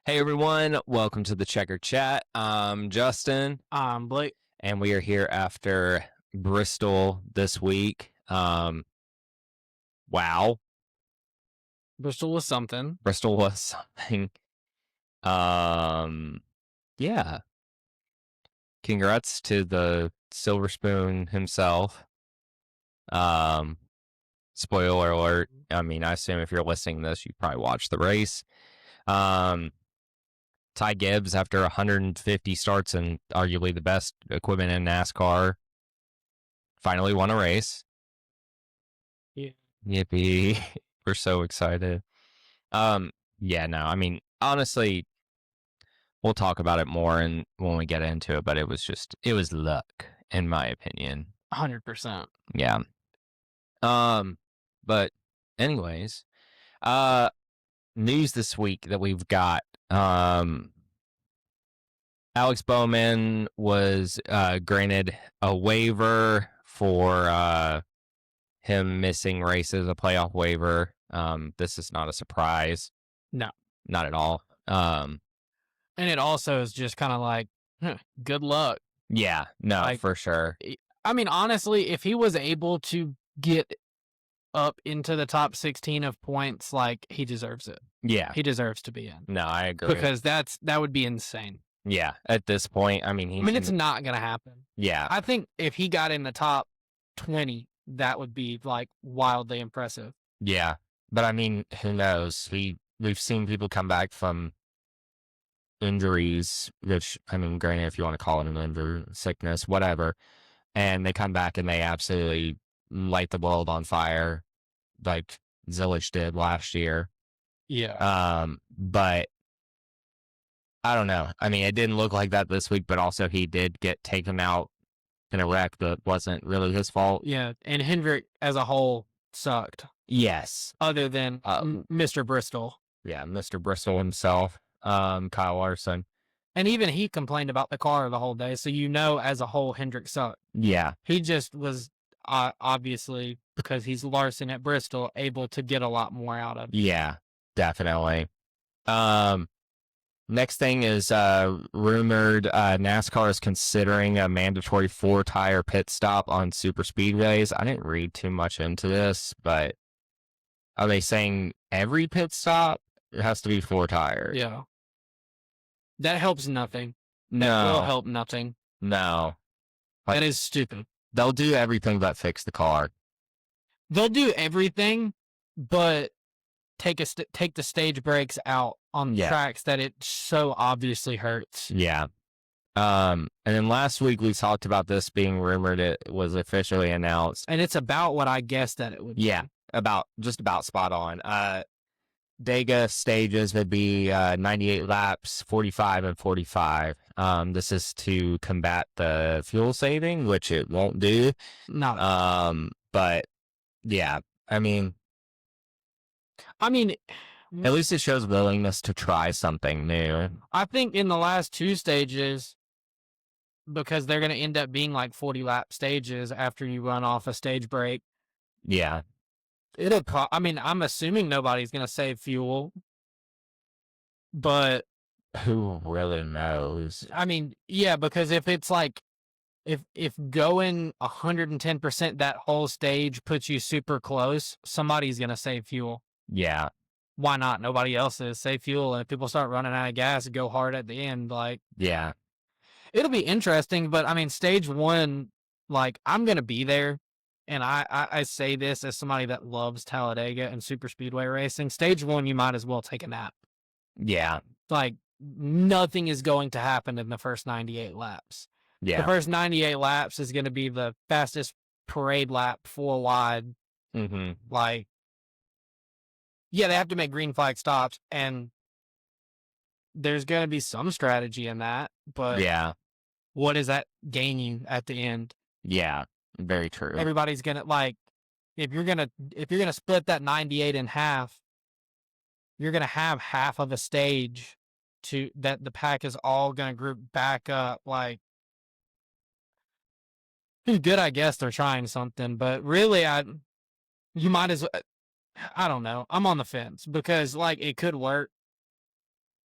Hey everyone, welcome to the Checker Chat. I'm Justin, Blake. and we are here after Bristol this week. Wow, Bristol was something. Bristol was something. Um, yeah, congrats to the Silver Spoon himself. Um, Spoiler alert. I mean, I assume if you're listening to this, you probably watched the race. Um, Ty Gibbs, after 150 starts and arguably the best equipment in NASCAR, finally won a race. Yeah. Yippee. We're so excited. Yeah, no, I mean, honestly, we'll talk about it more and when we get into it, but it was luck, in my opinion. 100%. Yeah. Um, but anyways, uh, news this week that we've got. Alex Bowman was granted a waiver for him missing races, a playoff waiver. This is not a surprise. No. Not at all. And it also is just kind of like, good luck. Yeah, no, Like, for sure. I mean, honestly, if he was able to get up into the top 16 of points, like, he deserves it. Yeah. He deserves to be in. No, I agree. Because that would be insane. Yeah, at this point, I mean, it's not going to happen. Yeah. I think if he got in the top 20, that would be, like, wildly impressive. Yeah. But I mean, who knows? We've seen people come back from injuries, which, I mean, granted, if you want to call it an injury, sickness, whatever, and they come back and they absolutely light the world on fire, like Zillich did last year. Yeah. But I don't know. I mean, it didn't look like that this week, but also he did get taken out in a wreck that wasn't really his fault. Yeah, and Hendrick as a whole sucked. Yes. Other than Mr. Bristol. Yeah, Mr. Bristol himself, Kyle Larson. And even he complained about the car the whole day, so as a whole, Hendrick sucked. Yeah. He just was, obviously, because he's Larson at Bristol, able to get a lot more out of it. Yeah, definitely. Next thing is rumored NASCAR is considering a mandatory 4-tire pit stop on super speedways. I didn't read too much into this, but are they saying every pit stop? It has to be 4 tires. Yeah. That helps nothing. No. That will help nothing. No. That is stupid. They'll do everything but fix the car. They'll do everything, but take the stage brakes out on tracks that it so obviously hurts. Yeah. And then last week we talked about this being rumored. It was officially announced. And it's about what I guessed that it would be. Yeah, just about spot on. Dega stages would be 98 laps, 45 and 45. This is to combat the fuel saving, which it won't do. No. But yeah, I mean, at least it shows willingness to try something new. I think in the last 2 stages, because they're going to end up being like 40-lap stages after you run off a stage break. Yeah. I'm assuming nobody's going to save fuel, but who really knows? I mean, yeah, because if it's like, if going 110% that whole stage puts you super close, somebody's going to save fuel. Yeah. Why not? Nobody else is. Save fuel, and if people start running out of gas, go hard at the end. Like, yeah. It'll be interesting, but I mean, stage 1, like, I'm going to be there. And I say this as somebody that loves Talladega and super speedway racing. Stage 1, you might as well take a nap. Yeah. Like, nothing is going to happen in the first 98 laps. Yeah. The first 98 laps is going to be the fastest parade lap 4 wide. Mm-hmm. Like, yeah, they have to make green flag stops, and there's going to be some strategy in that. But yeah, what does that gain you at the end? Yeah. Very true. Everybody's gonna, like, if you're gonna split that 98 in half, you're gonna have half of a stage that the pack is all gonna group back up. Like, it's good, I guess they're trying something, but really, you might as well. I don't know. I'm on the fence because, like, it could work,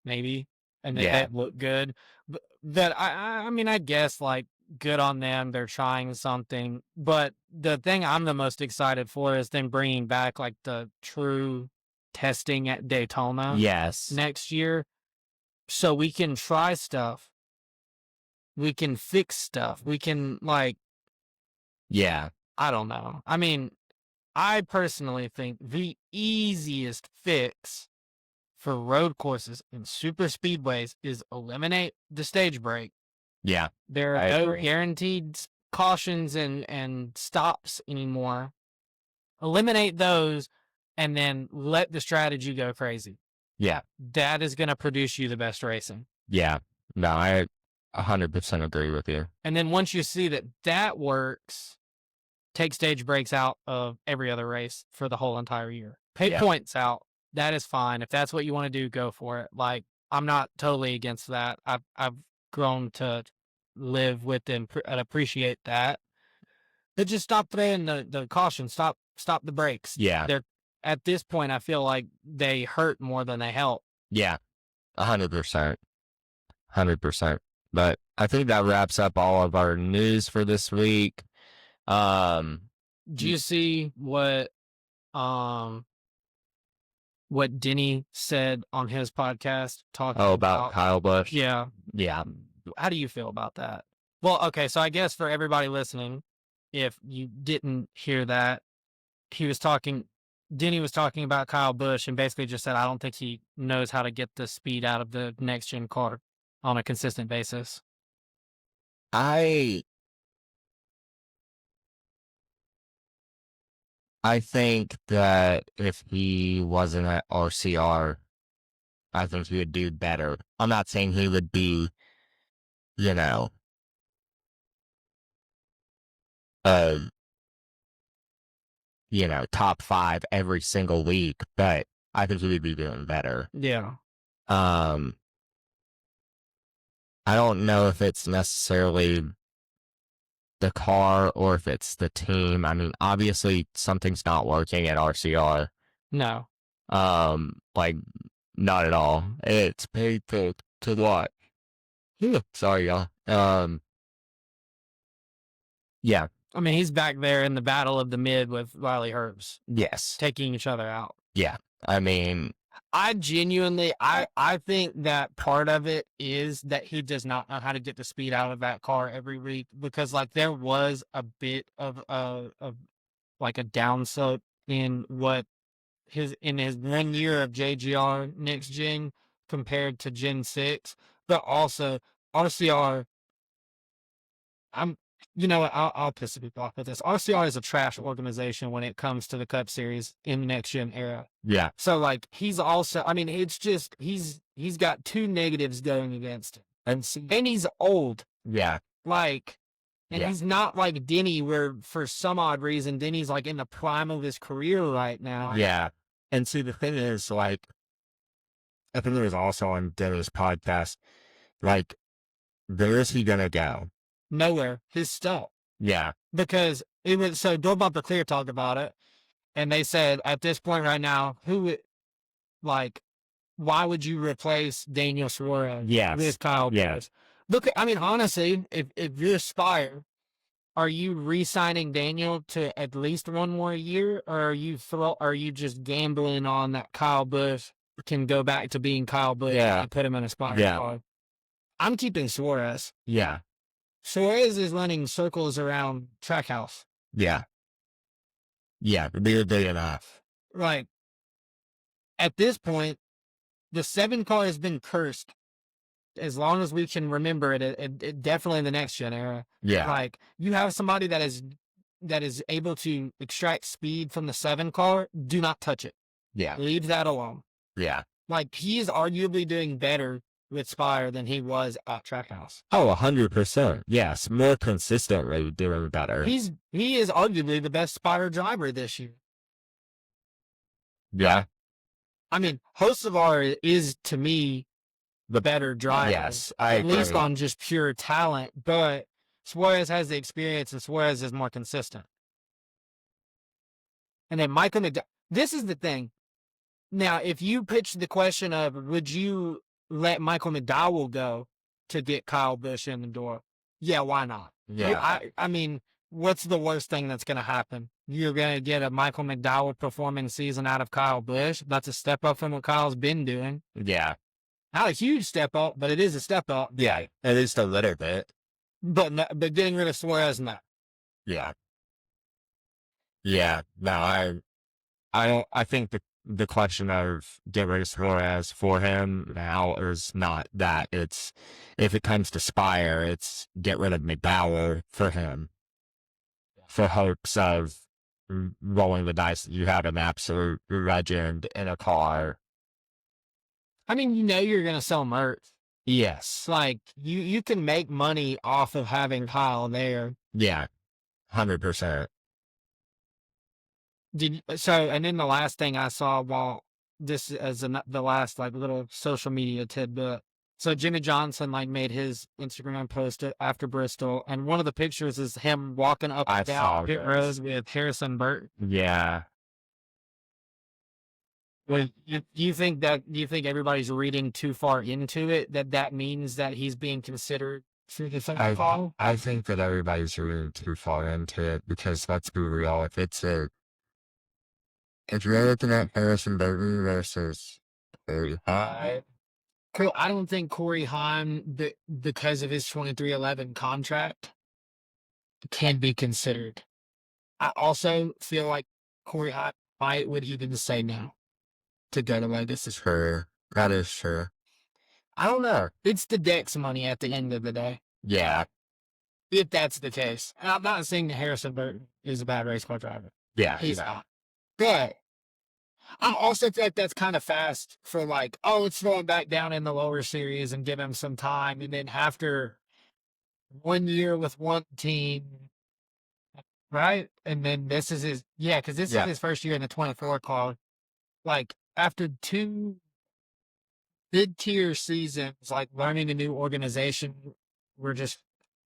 maybe, and Yeah. they look good. But that I mean, I guess like good on them. They're trying something. But the thing I'm the most excited for is them bringing back like the true testing at Daytona Yes. next year, so we can try stuff. We can fix stuff. We can like Yeah. I don't know. I mean, I personally think the easiest fix for road courses and super speedways is eliminate the stage break. Yeah. There I are no agree. guaranteed cautions and stops anymore. Eliminate those and then let the strategy go crazy. Yeah. That is going to produce you the best racing. Yeah. No, I 100% agree with you. And then once you see that that works, take stage breaks out of every other race for the whole entire year. Pay Yeah. points out. That is fine. If that's what you want to do, go for it. Like, I'm not totally against that. I've grown to live with and appreciate that. But just stop throwing the caution. Stop the brakes. Yeah. They're at this point, I feel like they hurt more than they help. Yeah. 100%. 100%. But I think that wraps up all of our news for this week. Do you see what Denny said on his podcast talking about Kyle Busch? Yeah. Yeah. How do you feel about that? Well, okay, so I guess for everybody listening, if you didn't hear that, Denny was talking about Kyle Busch and basically just said, I don't think he knows how to get the speed out of the next gen car on a consistent basis. I think that if he wasn't at RCR, I think he would do better. I'm not saying he would be, you know, top 5 every single week, but I think he would be doing better. Yeah. I don't know if it's necessarily the car or if it's the team. I mean, obviously something's not working at RCR. No. Like not at all. It's painful to watch. Sorry, y'all. Yeah. I mean, he's back there in the battle of the mid with Riley Herbst. Yes. Taking each other out. Yeah. I mean, I genuinely, I think that part of it is that he does not know how to get the speed out of that car every week, because like there was a bit of like a downslope in his 1 year of JGR next gen compared to Gen 6, but also RCR. I'll piss people off with this. RCR is a trash organization when it comes to the Cup Series in the next gen era. yeah. So like he's also, I mean, it's just he's got two negatives going against him, and he's old. Yeah. Like, and Yeah. he's not like Denny, where for some odd reason Denny's like in the prime of his career right now. Yeah. And see, the thing is, like, I think it was also on Denny's podcast, like, where is he gonna go? Nowhere. He's stuck. Yeah. Because it was so Door Bumper Clear talked about it, and they said at this point right now, why would you replace Daniel Suarez with Kyle Busch? Yes. Look, I mean, honestly, if you're Spire, are you re-signing Daniel to at least one more year, or are you just gambling on that Kyle Busch can go back to being Kyle Busch and put him in a Spire car? I'm keeping Suarez. Yeah. Suarez is running circles around Trackhouse. Yeah. Yeah. They're big enough. Like, at this point, the 7 car has been cursed as long as we can remember it. It definitely in the next gen era. Yeah. Like, you have somebody that is able to extract speed from the 7 car. Do not touch it. Yeah. Leave that alone. Yeah. Like, he is arguably doing better with Spire than he was at Trackhouse. Oh, 100%. Yes. More consistently doing better. He is arguably the best Spire driver this year. Yeah. I mean, Hocevar is, to me, the better driver. Yes, I agree. At least agree. on just pure talent, but Suarez has the experience, and Suarez is more consistent. And then Michael McDowell. This is the thing. Now, if you pitch the question of, would you let Michael McDowell go to get Kyle Busch in the door. Yeah, why not? Yeah. I mean, what's the worst thing that's going to happen? You're going to get a Michael McDowell performing season out of Kyle Busch. That's a step up from what Kyle's been doing. Yeah. Not a huge step up, but it is a step up. Yeah. It is a little bit. But getting rid of Suarez, no. Yeah. Yeah. No, I think the question of get rid of Suarez for him now is not that. It's if it comes to Spire, it's get rid of McDowell for him. For hopes of rolling the dice. You have an absolute legend in a car. I mean, you're going to sell merch. Yes. Like, you can make money off of having Kyle there. Yeah. 100%. And then the last thing I saw while this as the last like little social media tidbit. So Jimmy Johnson like made his Instagram post after Bristol, and one of the pictures is him walking up and down pit road with Harrison Burton. Yeah. Well, do you think everybody's reading too far into it? That means that he's being considered for the second call? I think that everybody's reading too far into it because let's be real. If you're looking at Harrison Burton versus Corey Haim, I don't think Corey Haim, because of his 23-11 contract, can be considered. I also feel like Corey Haim would even say no to go to Vegas. this is true. That is true. I don't know. It's the Dex money at the end of the day. Yeah. If that's the case. And I'm not saying that Harrison Burton is a bad race car driver. Yeah. He's not. But I also feel like that's kind of fast for like, oh, let's throw him back down in the lower series and give him some time. And then after 1 year with one team, right? And then this is his, because this is his first year in the 24 car. Like, after 2 mid-tier seasons, like learning a new organization, we're just,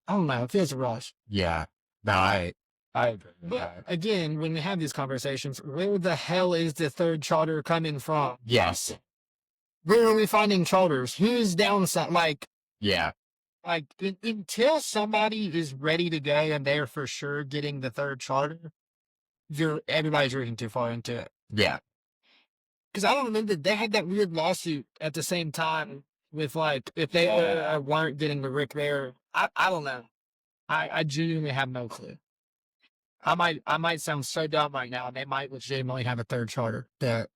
I don't know, it feels rushed. Yeah. No, I agree. But again, when we have these conversations, where the hell is the third charter coming from? Yes. Where are we finding charters? Who's downside? Like, Yeah. Like, until somebody is ready to go and they're for sure getting the third charter, everybody's reading too far into it. Yeah. Because I don't remember, they had that weird lawsuit at the same time with, like, if they weren't getting the Rick there. I don't know. I genuinely have no clue. I might sound so dumb right now, and they might legitimately have a third charter. Not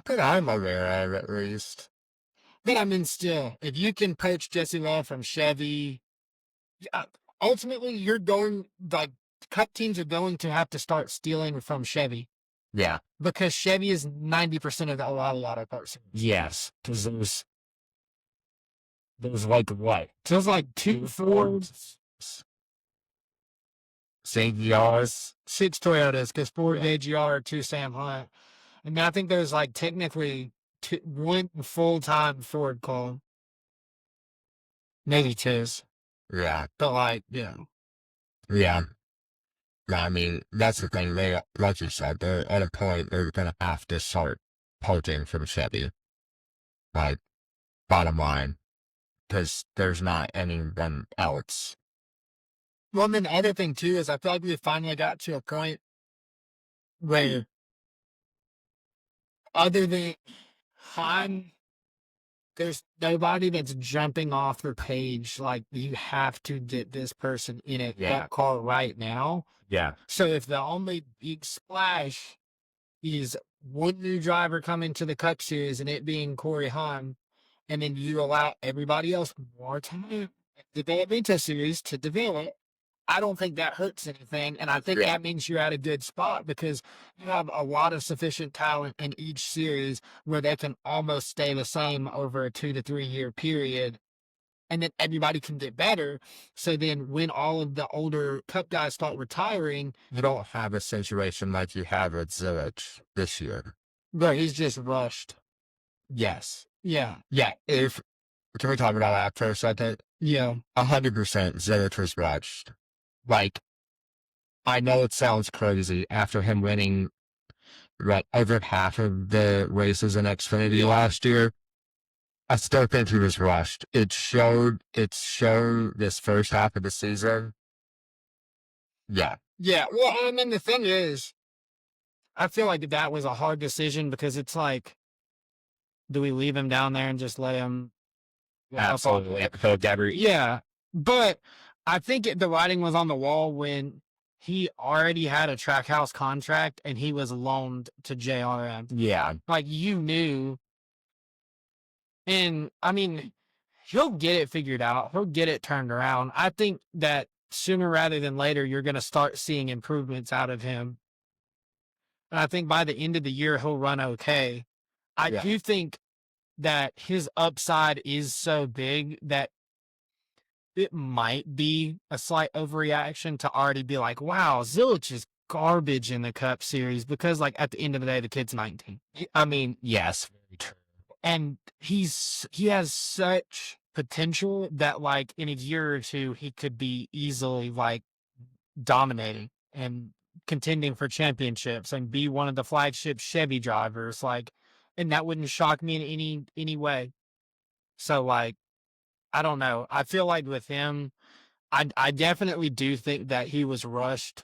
that I'm aware of, at least. But I mean, still, if you can poach Jesse Law from Chevy, ultimately you're going, like, Cup teams are going to have to start stealing from Chevy. Yeah. Because Chevy is 90% of the auto parts. Yes. Because there's like what? There's like 2 Fords, 6 AGRs, 6 Toyotas, because 4 AGR, 2 Sam Hunt. And I think there's like technically 1 full-time Ford car. Maybe 2. Yeah. But like, yeah. Yeah. I mean, that's the thing. They, like you said, they're at a point they're going to have to start poaching from Chevy. Like, bottom line. Because there's not anyone else. Well, and then the other thing, too, is I feel like we finally got to a point where, other than Han, there's nobody that's jumping off the page like, you have to get this person in that car right now. Yeah. So if the only big splash is one new driver coming to the Cup Series and it being Corey Haim, and then you allow everybody else more time in the developmental series to develop, I don't think that hurts anything. And I think that means you're at a good spot because you have a lot of sufficient talent in each series where they can almost stay the same over a 2 to 3 year period. And then everybody can get better. So then when all of the older Cup guys start retiring, you don't have a situation like you have at Zurich this year. But he's just rushed. Yes. Yeah. Yeah. Can we talk about that for a second? Yeah. 100% Zurich was rushed. Like, I know it sounds crazy after him winning over half of the races in Xfinity last year. I still think he was rushed. It showed this first half of the season. Yeah. Yeah. Well, I mean, the thing is, I feel like that was a hard decision because it's like, do we leave him down there and just let him? Absolutely. Yeah. But I think the writing was on the wall when he already had a Trackhouse contract and he was loaned to JRM. Yeah. Like, you knew. And I mean, he'll get it figured out. He'll get it turned around. I think that sooner rather than later, you're going to start seeing improvements out of him. And I think by the end of the year, he'll run okay. I do think that his upside is so big that it might be a slight overreaction to already be like, wow, Zilich is garbage in the Cup Series because, like, at the end of the day, the kid's 19. I mean, yes, very true. And he has such potential that, like, in a year or two, he could be easily, like, dominating and contending for championships and be one of the flagship Chevy drivers. Like, and that wouldn't shock me in any way. So, like, I don't know. I feel like with him, I definitely do think that he was rushed,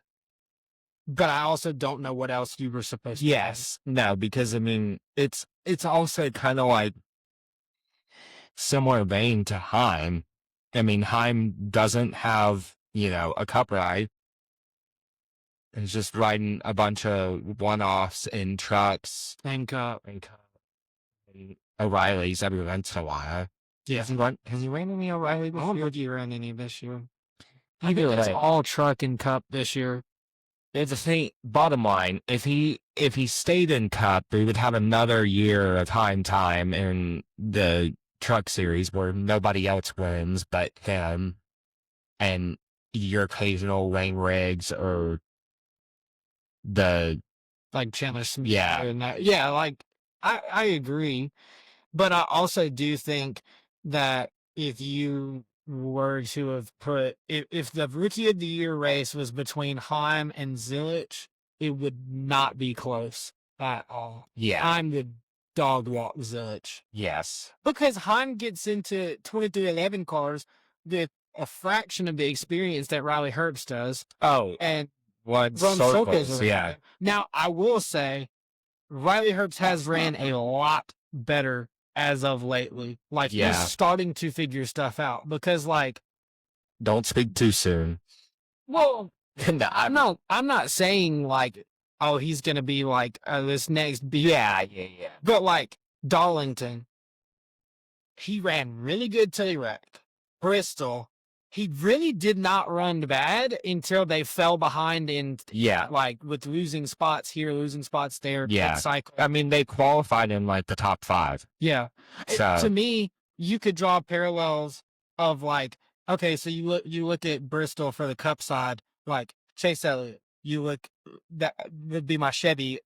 but I also don't know what else you were supposed to do. Yes. No, because I mean, it's also kind of like similar vein to Heim. I mean, Heim doesn't have, a cup ride. He's just riding a bunch of one-offs in trucks And Cup. and O'Reilly's every once in a while. Yeah. Has he ran any O'Reilly I this don't year? think he ran any this year. I feel It's like all truck and Cup this year. it's the thing. Bottom line, if he stayed in Cup, we would have another year of time in the Truck Series where nobody else wins but him, and your occasional Lane Riggs or the Like Chandler Smith. Yeah. And that. Yeah, like, I agree. But I also do think that if you were to have put, if the Rookie of the Year race was between Heim and Zilich, it would not be close at all. Yeah. I'm the dog walk Zilich. Yes. Because Heim gets into 2311 cars with a fraction of the experience that Riley Herbst does. Oh, And one run circles. Yeah. Now, I will say, Riley Herbst has ran a lot better as of lately. Like, Yeah. he's starting to figure stuff out because, like, Don't speak too soon. well, No, I'm not saying like, oh, he's gonna be like this next big. Yeah. But like Darlington, he ran really good till he wrecked. Bristol, he really did not run bad until they fell behind in Yeah. like with losing spots here, losing spots there. Yeah. Cycle. I mean, they qualified in like the top 5. Yeah. So To me, you could draw parallels of like, okay, so you look at Bristol for the Cup side, like Chase Elliott. You look, that would be my Chevy.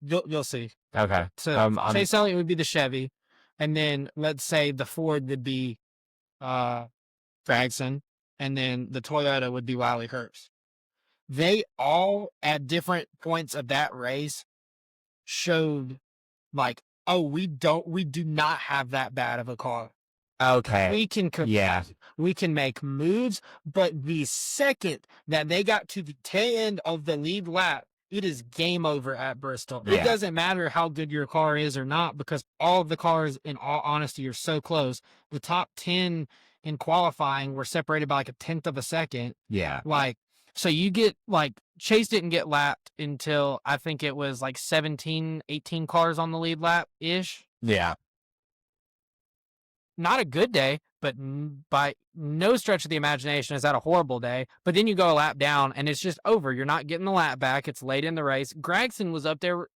You'll see. okay. So Chase Elliott would be the Chevy, and then let's say the Ford would be Dragson, and then the Toyota would be Riley Herbst. They all at different points of that race showed like, oh, we do not have that bad of a car. Okay. We can we can make moves, but the second that they got to the tail end of the lead lap, it is game over at Bristol. Yeah. It doesn't matter how good your car is or not, because all of the cars, in all honesty, are so close. The top 10 in qualifying were separated by like a tenth of a second. Yeah. Like, so you get like Chase didn't get lapped until I think it was like 17, 18 cars on the lead lap ish. Yeah. Not a good day, but by no stretch of the imagination is that a horrible day. But then you go a lap down and it's just over. You're not getting the lap back. It's late in the race. Gragson was up there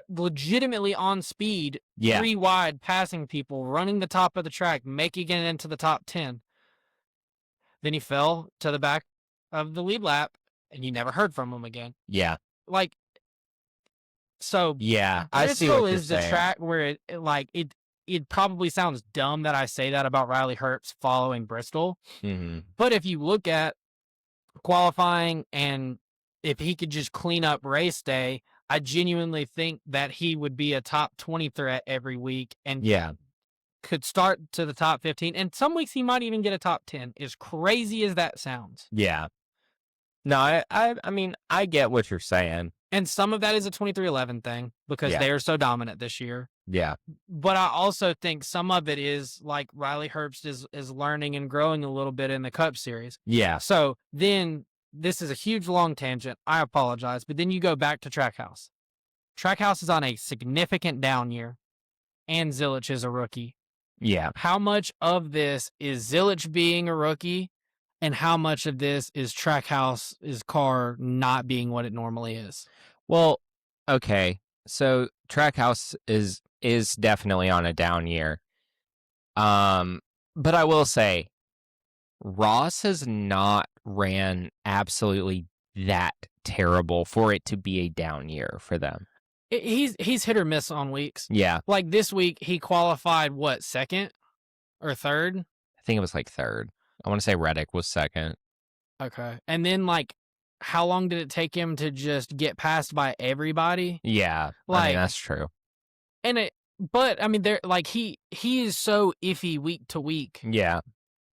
legitimately on speed, 3 wide, passing people, running the top of the track, making it into the top 10. Then he fell to the back of the lead lap and you never heard from him again. Yeah. Like, so yeah, I see Bristol what you're is the saying. track where it probably sounds dumb that I say that about Riley Herbst following Bristol. Mm-hmm. But if you look at qualifying and if he could just clean up race day, I genuinely think that he would be a top 20 threat every week and could start to the top 15, and some weeks he might even get a top 10. As crazy as that sounds. Yeah. No, I mean, I get what you're saying. And some of that is a 23-11 thing because they are so dominant this year. Yeah. But I also think some of it is like Riley Herbst is learning and growing a little bit in the Cup Series. Yeah. So then this is a huge long tangent. I apologize. But then you go back to Trackhouse. Trackhouse is on a significant down year, and Zilich is a rookie. Yeah. How much of this is Zilich being a rookie, and how much of this is Trackhouse's car not being what it normally is? Well, okay. So Trackhouse is definitely on a down year. But I will say Ross has not ran absolutely that terrible for it to be a down year for them. He's hit or miss on weeks. Yeah. Like this week, he qualified, what, second or third? I think it was like third. I want to say Reddick was second. Okay. And then, like, how long did it take him to just get passed by everybody? Yeah. I Like, mean, that's true. But I mean, there, like, he is so iffy week to week. Yeah.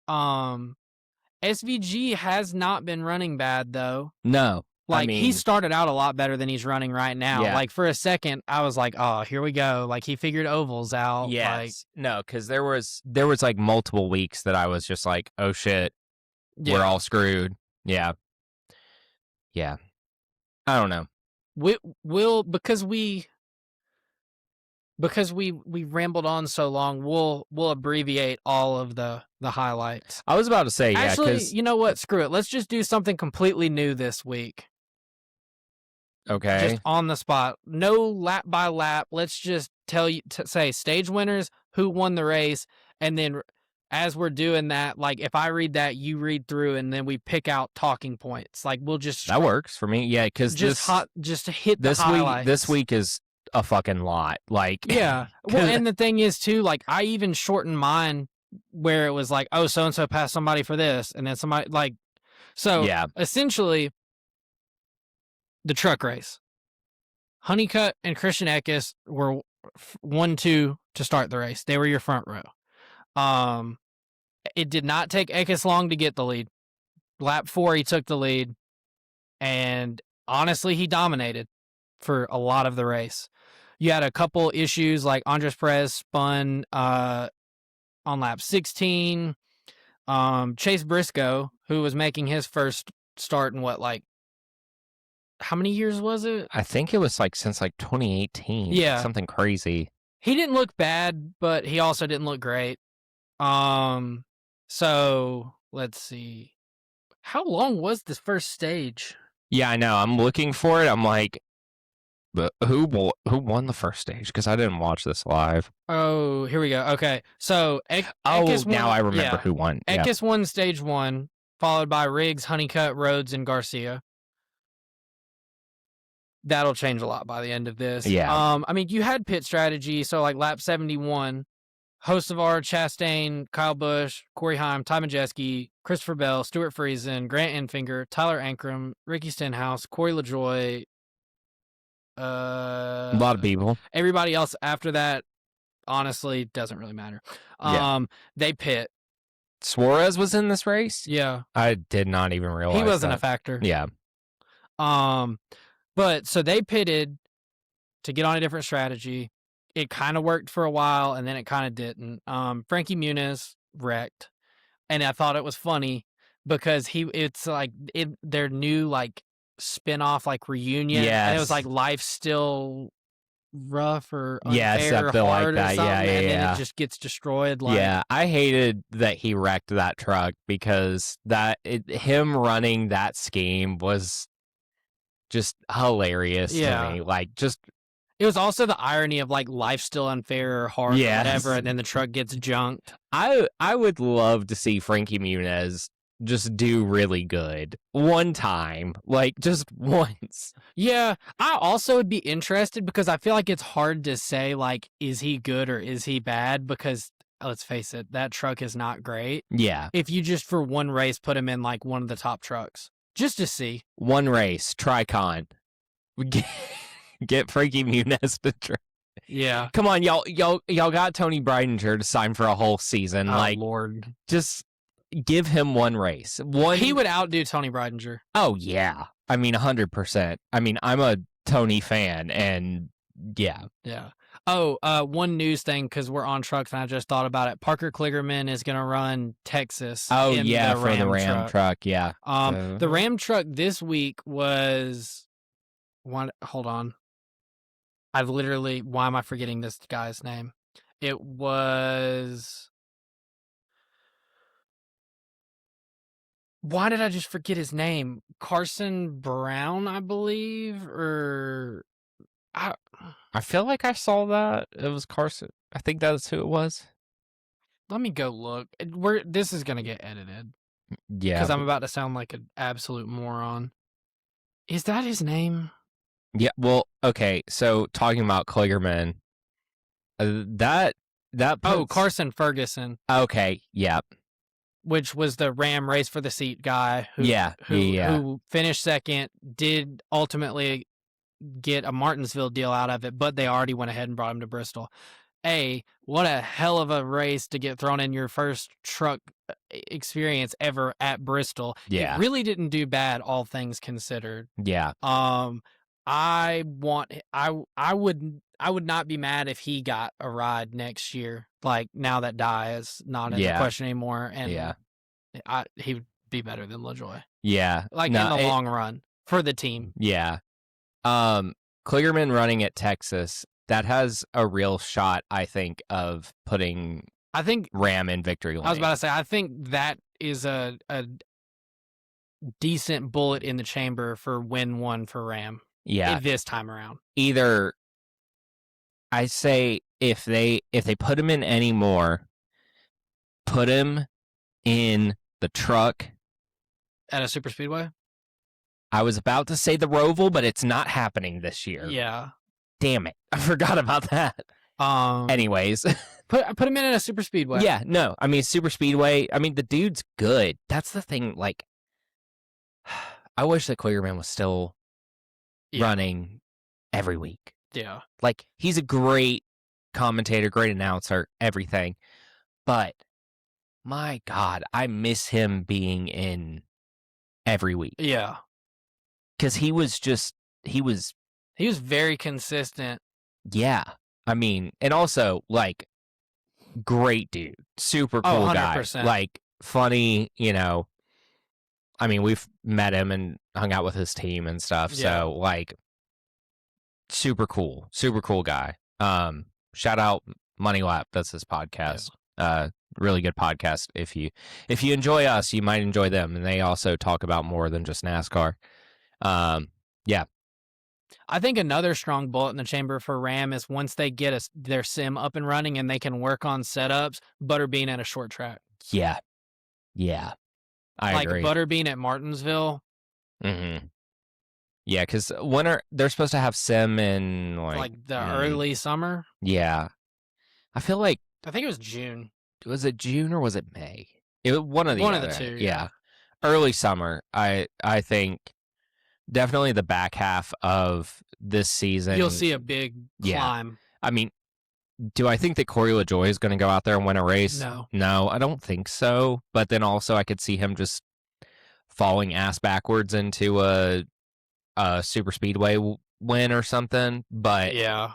SVG has not been running bad, though. No. Like, I mean, he started out a lot better than he's running right now. Yeah. Like, for a second, I was like, oh, here we go. Like, he figured ovals out. yes. Like, No, because there was like multiple weeks that I was just like, oh shit, yeah. we're all screwed. Yeah. Yeah. I don't know. Because we rambled on so long, we'll abbreviate all of the highlights. I was about to say, yeah, Actually, because you know what? Screw it. Let's just do something completely new this week. okay. Just on the spot. No lap by lap. Let's just say stage winners, who won the race, and then as we're doing that, like if I read that, you read through, and then we pick out talking points. Like we'll just that works for me. Yeah, because just hit the this highlights. This week is a fucking lot. Like yeah. Well, and the thing is too, like I even shortened mine where it was like, oh, so and so passed somebody for this, and then somebody like, so yeah. essentially, the truck race. Honeycutt and Christian Eckes were 1-2 to start the race. They were your front row. It did not take Eckes long to get the lead. Lap 4, he took the lead, and honestly, he dominated for a lot of the race. You had a couple issues, like Andres Perez spun on lap 16. Chase Briscoe, who was making his first start in what, like, how many years was it? I think it was like since like 2018. Yeah. Something crazy. He didn't look bad, but he also didn't look great. So let's see. How long was this first stage? Yeah, I know. I'm looking for it. I'm like, but who won the first stage? Because I didn't watch this live. Oh, here we go. Okay, so Eckes now won, I remember who won. Eckes won stage 1, followed by Riggs, Honeycutt, Rhodes, and Garcia. That'll change a lot by the end of this. Yeah. I mean, you had pit strategy, so like lap 71, Hocevar, Chastain, Kyle Busch, Corey Heim, Ty Majeski, Christopher Bell, Stuart Friesen, Grant Enfinger, Tyler Ankrum, Ricky Stenhouse, Corey LaJoie. A lot of people. Everybody else after that, honestly, doesn't really matter. They pit. Suarez was in this race? Yeah. I did not even realize he wasn't that. a factor. Yeah. But so they pitted to get on a different strategy. It kind of worked for a while, and then it kind of didn't. Frankie Muniz wrecked, and I thought it was funny because it's like their new like spin-off like reunion. Yes. And it was like life's still rough or unfair Yeah, or something like hard or that. something, Yeah, and then yeah. it just gets destroyed. Like, Yeah, I hated that he wrecked that truck because him running that scheme was just hilarious to me. Like, just it was also the irony of like life's still unfair or hard or whatever, and then the truck gets junked. I would love to see Frankie Muniz just do really good one time, like just once. Yeah, I also would be interested because I feel like it's hard to say like is he good or is he bad because let's face it, that truck is not great. Yeah. If you just for one race put him in like one of the top trucks just to see. One race, Tricon. Get Frankie Muniz to try. Yeah. Come on, y'all got Tony Breidinger to sign for a whole season. Oh, Like, Lord. just give him one race. He would outdo Tony Breidinger. Oh, yeah. I mean, 100%. I mean, I'm a Tony fan, and yeah. Yeah. Oh, one news thing, because we're on trucks, and I just thought about it. Parker Kligerman is going to run Texas. Oh, in yeah, the for the Ram truck. truck, yeah. The Ram truck this week was hold on. Why am I forgetting this guy's name? It was, why did I just forget his name? Carson Brown, I believe, or I feel like I saw that. It was Carson. I think that's who it was. let me go look. This is going to get edited. Yeah. Because I'm about to sound like an absolute moron. Is that his name? Yeah, well, okay, so talking about Kligerman, that puts... Carson Ferguson. Okay, yeah. Which was the Ram race for the seat guy who finished second, did ultimately get a Martinsville deal out of it, but they already went ahead and brought him to Bristol. What a hell of a race to get thrown in your first truck experience ever at Bristol. Yeah. It really didn't do bad, all things considered. Yeah. I would not be mad if he got a ride next year. Like, now that Dye is not in the question anymore, and he would be better than LaJoie. Yeah. Like, in the long run for the team. Yeah. Kligerman running at Texas, that has a real shot, I think, of putting Ram in victory lane. I was about to say, I think that is a decent bullet in the chamber for win one for Ram. Yeah. This time around. Either, I say, if they put him in anymore, put him in the truck. At a super speedway? I was about to say the Roval, but it's not happening this year. Yeah. Damn it. I forgot about that. Anyways. Put him in a super speedway. Yeah, no. I mean, super speedway, I mean, the dude's good. That's the thing. Like, I wish that Kligerman was still running every week. Yeah. Like, he's a great commentator, great announcer, everything. But, my God, I miss him being in every week. Yeah. Because he was very consistent. Yeah. I mean, and also, like, great dude. Super cool guy. Like, funny, you know. I mean, we've met him and hung out with his team and stuff. Yeah. So, like, super cool guy. Shout out Money Lap. That's his podcast. Yeah. Really good podcast. If you enjoy us, you might enjoy them. And they also talk about more than just NASCAR. Yeah. I think another strong bullet in the chamber for Ram is once they get their sim up and running and they can work on setups, Butterbean at a short track. Yeah. Yeah. I agree. Like Butterbean at Martinsville. Mm-hmm. Yeah, because when they're supposed to have sim in like the early summer? Yeah. I feel like... I think it was June. Was it June or was it May? It was one of the two. Yeah. Early summer. I think definitely the back half of this season. You'll see a big climb. I mean, do I think that Corey LaJoie is going to go out there and win a race? No, I don't think so. But then also I could see him just falling ass backwards into a super speedway win or something. But yeah,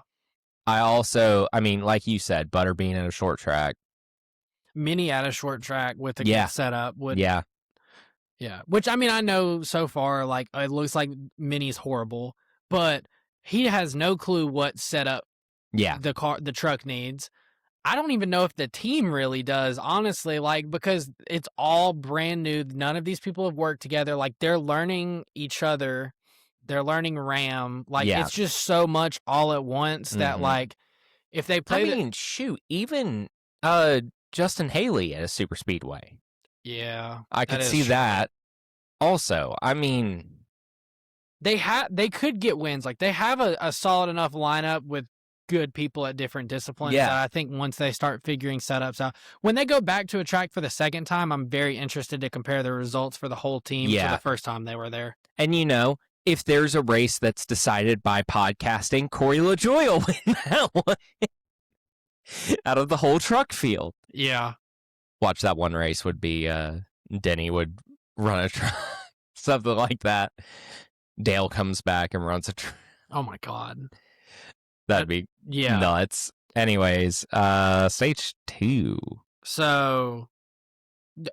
I mean, like you said, Butterbean at a short track. Mini at a short track with a good setup would. Yeah. Yeah. Which, I mean, I know so far, like, it looks like Mini's horrible, but he has no clue what setup the truck needs. I don't even know if the team really does, honestly, like, because it's all brand new. None of these people have worked together. Like, they're learning each other. They're learning Ram. Like, it's just so much all at once that, like, if they play... shoot, even Justin Haley at a super speedway. Yeah. I could see that also. I mean... They could get wins. Like, they have a solid enough lineup with good people at different disciplines. Yeah. I think once they start figuring setups out, when they go back to a track for the second time, I'm very interested to compare the results for the whole team for the first time they were there. And, you know, if there's a race that's decided by podcasting, Corey LaJoy will win that one out of the whole truck field. Yeah. Watch that one race would be Denny would run a truck, something like that. Dale comes back and runs a truck. Oh my God. That'd be Yeah. nuts. Anyways, stage 2. So,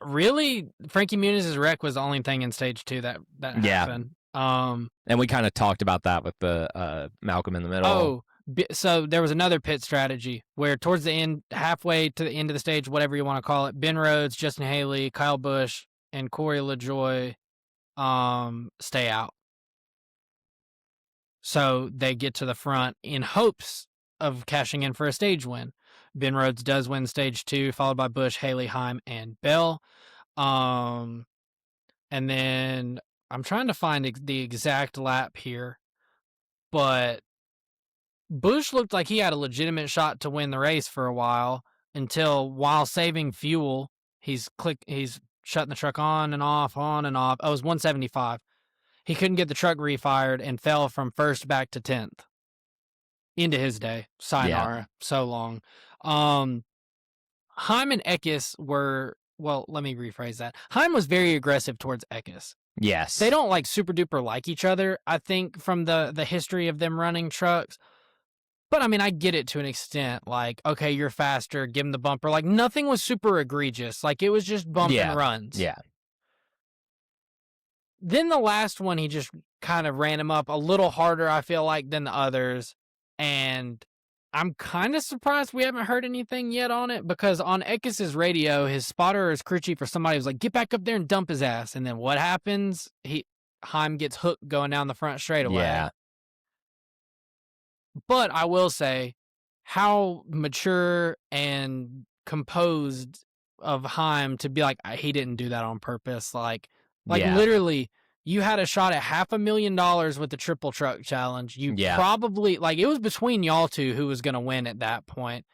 really, Frankie Muniz's wreck was the only thing in stage 2 that happened. And we kind of talked about that with the Malcolm in the middle. Oh, so there was another pit strategy where towards the end, halfway to the end of the stage, whatever you want to call it, Ben Rhodes, Justin Haley, Kyle Busch, and Corey LaJoy stay out. So they get to the front in hopes of cashing in for a stage win. Ben Rhodes does win stage 2, followed by Busch, Haley, Heim, and Bell. And then I'm trying to find the exact lap here, but Busch looked like he had a legitimate shot to win the race for a while until, while saving fuel, he's shutting the truck on and off. Oh, it was 175. He couldn't get the truck refired and fell from first back to 10th. Into his day. Sayonara. So long. Heim and Eckes were, well, let me rephrase that. Heim was very aggressive towards Eckes. Yes. They don't like super duper like each other, I think, from the history of them running trucks. But I mean, I get it to an extent. Like, okay, you're faster, give him the bumper. Like, nothing was super egregious. Like, it was just bump and runs. Yeah. Then the last one, he just kind of ran him up a little harder, I feel like, than the others. And I'm kind of surprised we haven't heard anything yet on it, because on Eckes' radio, his spotter or his crew chief or somebody was like, get back up there and dump his ass. And then what happens? Heim gets hooked going down the front straightaway. Yeah. But I will say how mature and composed of Heim to be like, he didn't do that on purpose. Like literally, you had a shot at $500,000 with the triple truck challenge. You probably, like, it was between y'all two who was going to win at that point.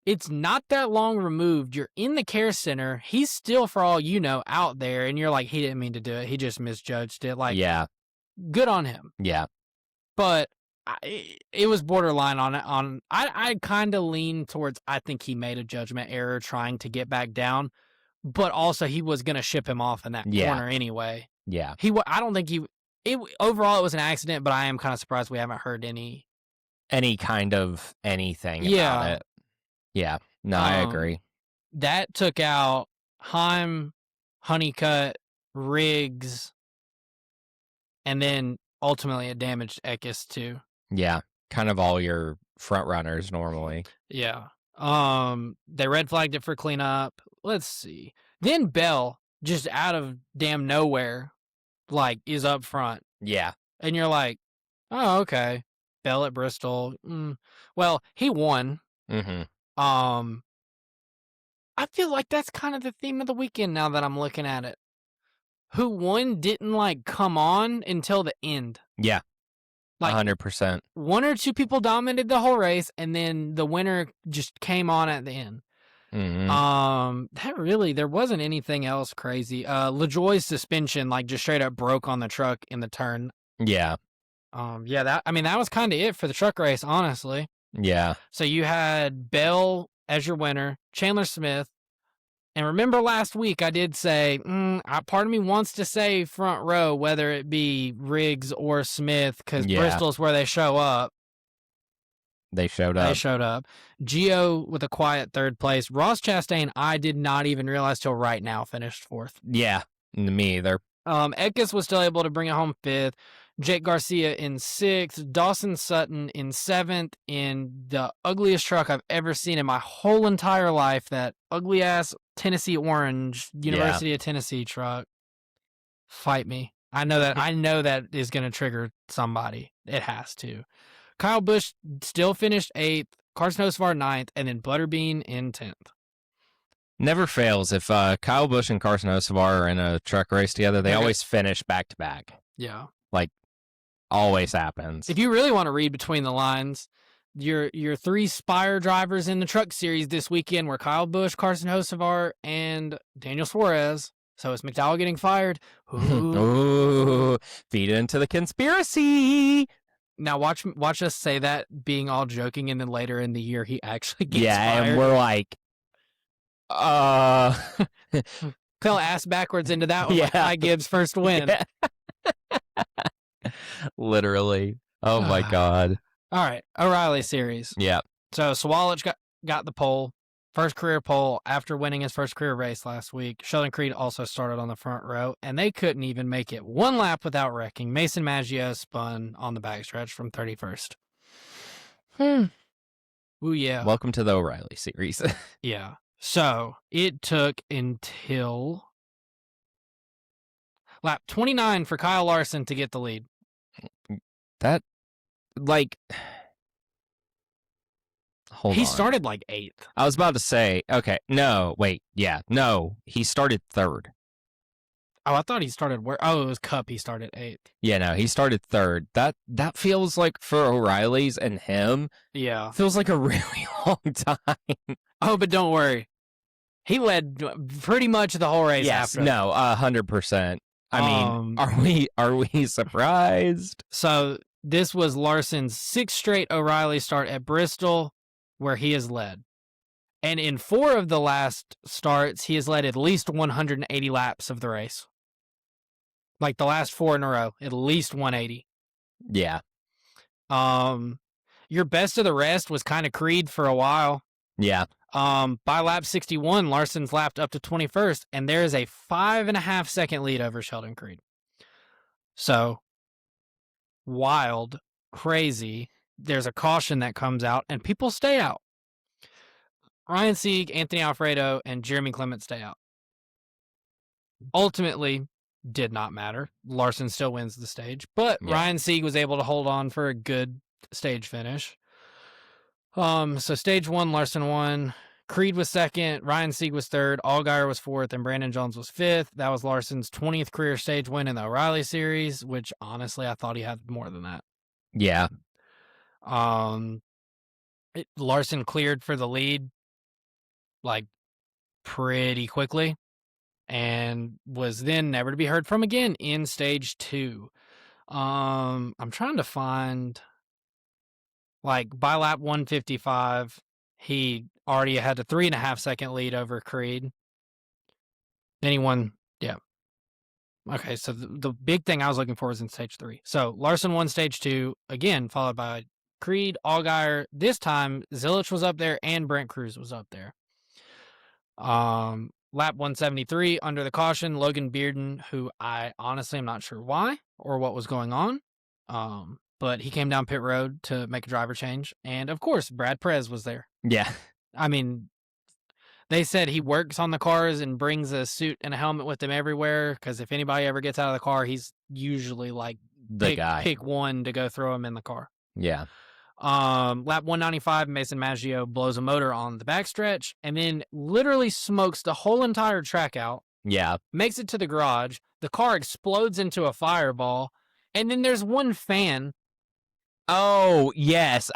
It's not that long removed. You're in the care center. He's still, for all you know, out there. And you're like, he didn't mean to do it. He just misjudged it. Like, good on him. Yeah. But it was borderline on I kind of lean towards, I think he made a judgment error trying to get back down, but also he was going to ship him off in that corner anyway. Yeah. I don't think overall it was an accident, but I am kind of surprised we haven't heard any kind of anything about it. Yeah. No, I agree. That took out Heim, Honeycutt, Riggs, and then ultimately it damaged Eckes too. Yeah. Kind of all your front runners normally. Yeah. They red flagged it for cleanup. Let's see. Then Bell, just out of damn nowhere, like, is up front. Yeah. And you're like, oh, okay. Bell at Bristol. Well, he won. Mm-hmm. I feel like that's kind of the theme of the weekend now that I'm looking at it. Who won didn't, like, come on until the end. Yeah. Like 100%. One or two people dominated the whole race, and then the winner just came on at the end. Mm-hmm. There wasn't anything else crazy. LaJoy's suspension, like, just straight up broke on the truck in the turn. Yeah. That was kind of it for the truck race, honestly. Yeah. So you had Bell as your winner, Chandler Smith. And remember last week I did say, part of me wants to say front row, whether it be Riggs or Smith, because Bristol's where they show up. They showed up. Gio with a quiet third place. Ross Chastain, I did not even realize till right now, finished fourth. Yeah, me either. Eckes was still able to bring it home fifth. Jake Garcia in sixth. Dawson Sutton in seventh in the ugliest truck I've ever seen in my whole entire life. That ugly-ass Tennessee orange University of Tennessee truck. Fight me. I know that is going to trigger somebody. It has to. Kyle Busch still finished 8th, Carson Hocevar 9th, and then Butterbean in 10th. Never fails. If Kyle Busch and Carson Hocevar are in a truck race together, they always finish back-to-back. Yeah. Like, always happens. If you really want to read between the lines, your 3 Spire drivers in the truck series this weekend were Kyle Busch, Carson Hocevar, and Daniel Suarez. So is McDowell getting fired? Ooh. Ooh, feed into the conspiracy. Now watch us say that being all joking, and then later in the year he actually gets fired. And we're like, fell ass backwards into that one. Yeah. Like Ty Gibbs' first win. Yeah. Literally. Oh my God. All right, O'Reilly series. Yeah. So Swalich got the pole, first career pole after winning his first career race last week. Sheldon Creed also started on the front row, and they couldn't even make it one lap without wrecking. Mason Maggio spun on the backstretch from 31st. Ooh, yeah. Welcome to the O'Reilly series. Yeah. So it took until lap 29 for Kyle Larson to get the lead. That, like, hold on. He started like 8th. I was about to say, okay, no, wait, yeah, no, he started 3rd. Oh, I thought he started where? Oh, it was Cup. He started 8th. Yeah, no, he started 3rd. That feels like for O'Reilly's and him. Yeah, feels like a really long time. Oh, but don't worry, he led pretty much the whole race. Yes, after. no, 100%. I mean, are we surprised? So this was Larson's 6th straight O'Reilly start at Bristol, where he has led. And in 4 of the last starts, he has led at least 180 laps of the race. Like the last 4 in a row, at least 180. Yeah. Your best of the rest was kind of Creed for a while. Yeah. By lap 61, Larson's lapped up to 21st, and there is a 5.5 second lead over Sheldon Creed. So, wild, crazy. There's a caution that comes out, and people stay out. Ryan Sieg, Anthony Alfredo, and Jeremy Clement stay out. Ultimately, did not matter. Larson still wins the stage, but Yeah. Ryan Sieg was able to hold on for a good stage finish. So stage 1, Larson won. Creed was 2nd, Ryan Sieg was 3rd, Allgaier was 4th, and Brandon Jones was 5th. That was Larson's 20th career stage win in the O'Reilly series, which honestly I thought he had more than that. Yeah. Larson cleared for the lead like pretty quickly and was then never to be heard from again in stage 2. I'm trying to find, like, by lap 155, he already had a 3.5 second lead over Creed. Then he won, yeah. Okay, so the big thing I was looking for was in stage 3. So Larson won stage 2, again, followed by Creed, Allgaier. This time, Zilich was up there and Brent Cruz was up there. Lap 173, under the caution, Logan Bearden, who I honestly am not sure why or what was going on. But he came down pit road to make a driver change. And of course, Brad Perez was there. Yeah. I mean, they said he works on the cars and brings a suit and a helmet with him everywhere. Because if anybody ever gets out of the car, he's usually like The guy. Pick one to go throw him in the car. Yeah. Lap 195, Mason Maggio blows a motor on the backstretch and then literally smokes the whole entire track out. Yeah. Makes it to the garage. The car explodes into a fireball. And then there's one fan. Oh, yes.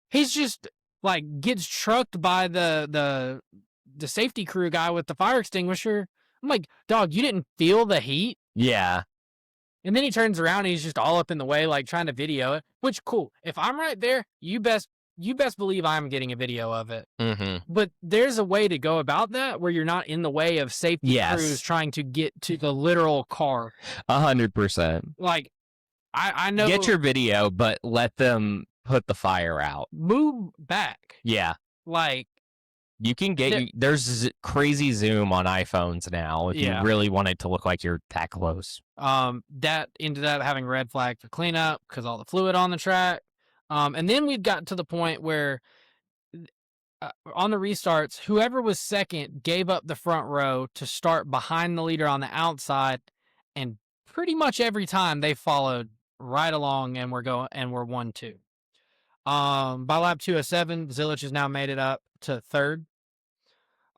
He's just like gets trucked by the safety crew guy with the fire extinguisher. I'm like, dog, you didn't feel the heat? Yeah. And then he turns around and he's just all up in the way, like trying to video it, which cool. If I'm right there, you best believe I'm getting a video of it. Mm-hmm. But there's a way to go about that where you're not in the way of safety crews trying to get to the literal car. 100%. Like, I know. Get your video, but let them put the fire out. Move back. Yeah. Like, you can get, there's crazy zoom on iPhones now if you really want it to look like you're that close. That ended up having red flag for cleanup because all the fluid on the track. And then we'd got to the point where on the restarts, whoever was second gave up the front row to start behind the leader on the outside, and pretty much every time they followed right along and we're 1-2. By lap 207, Zilich has now made it up to 3rd.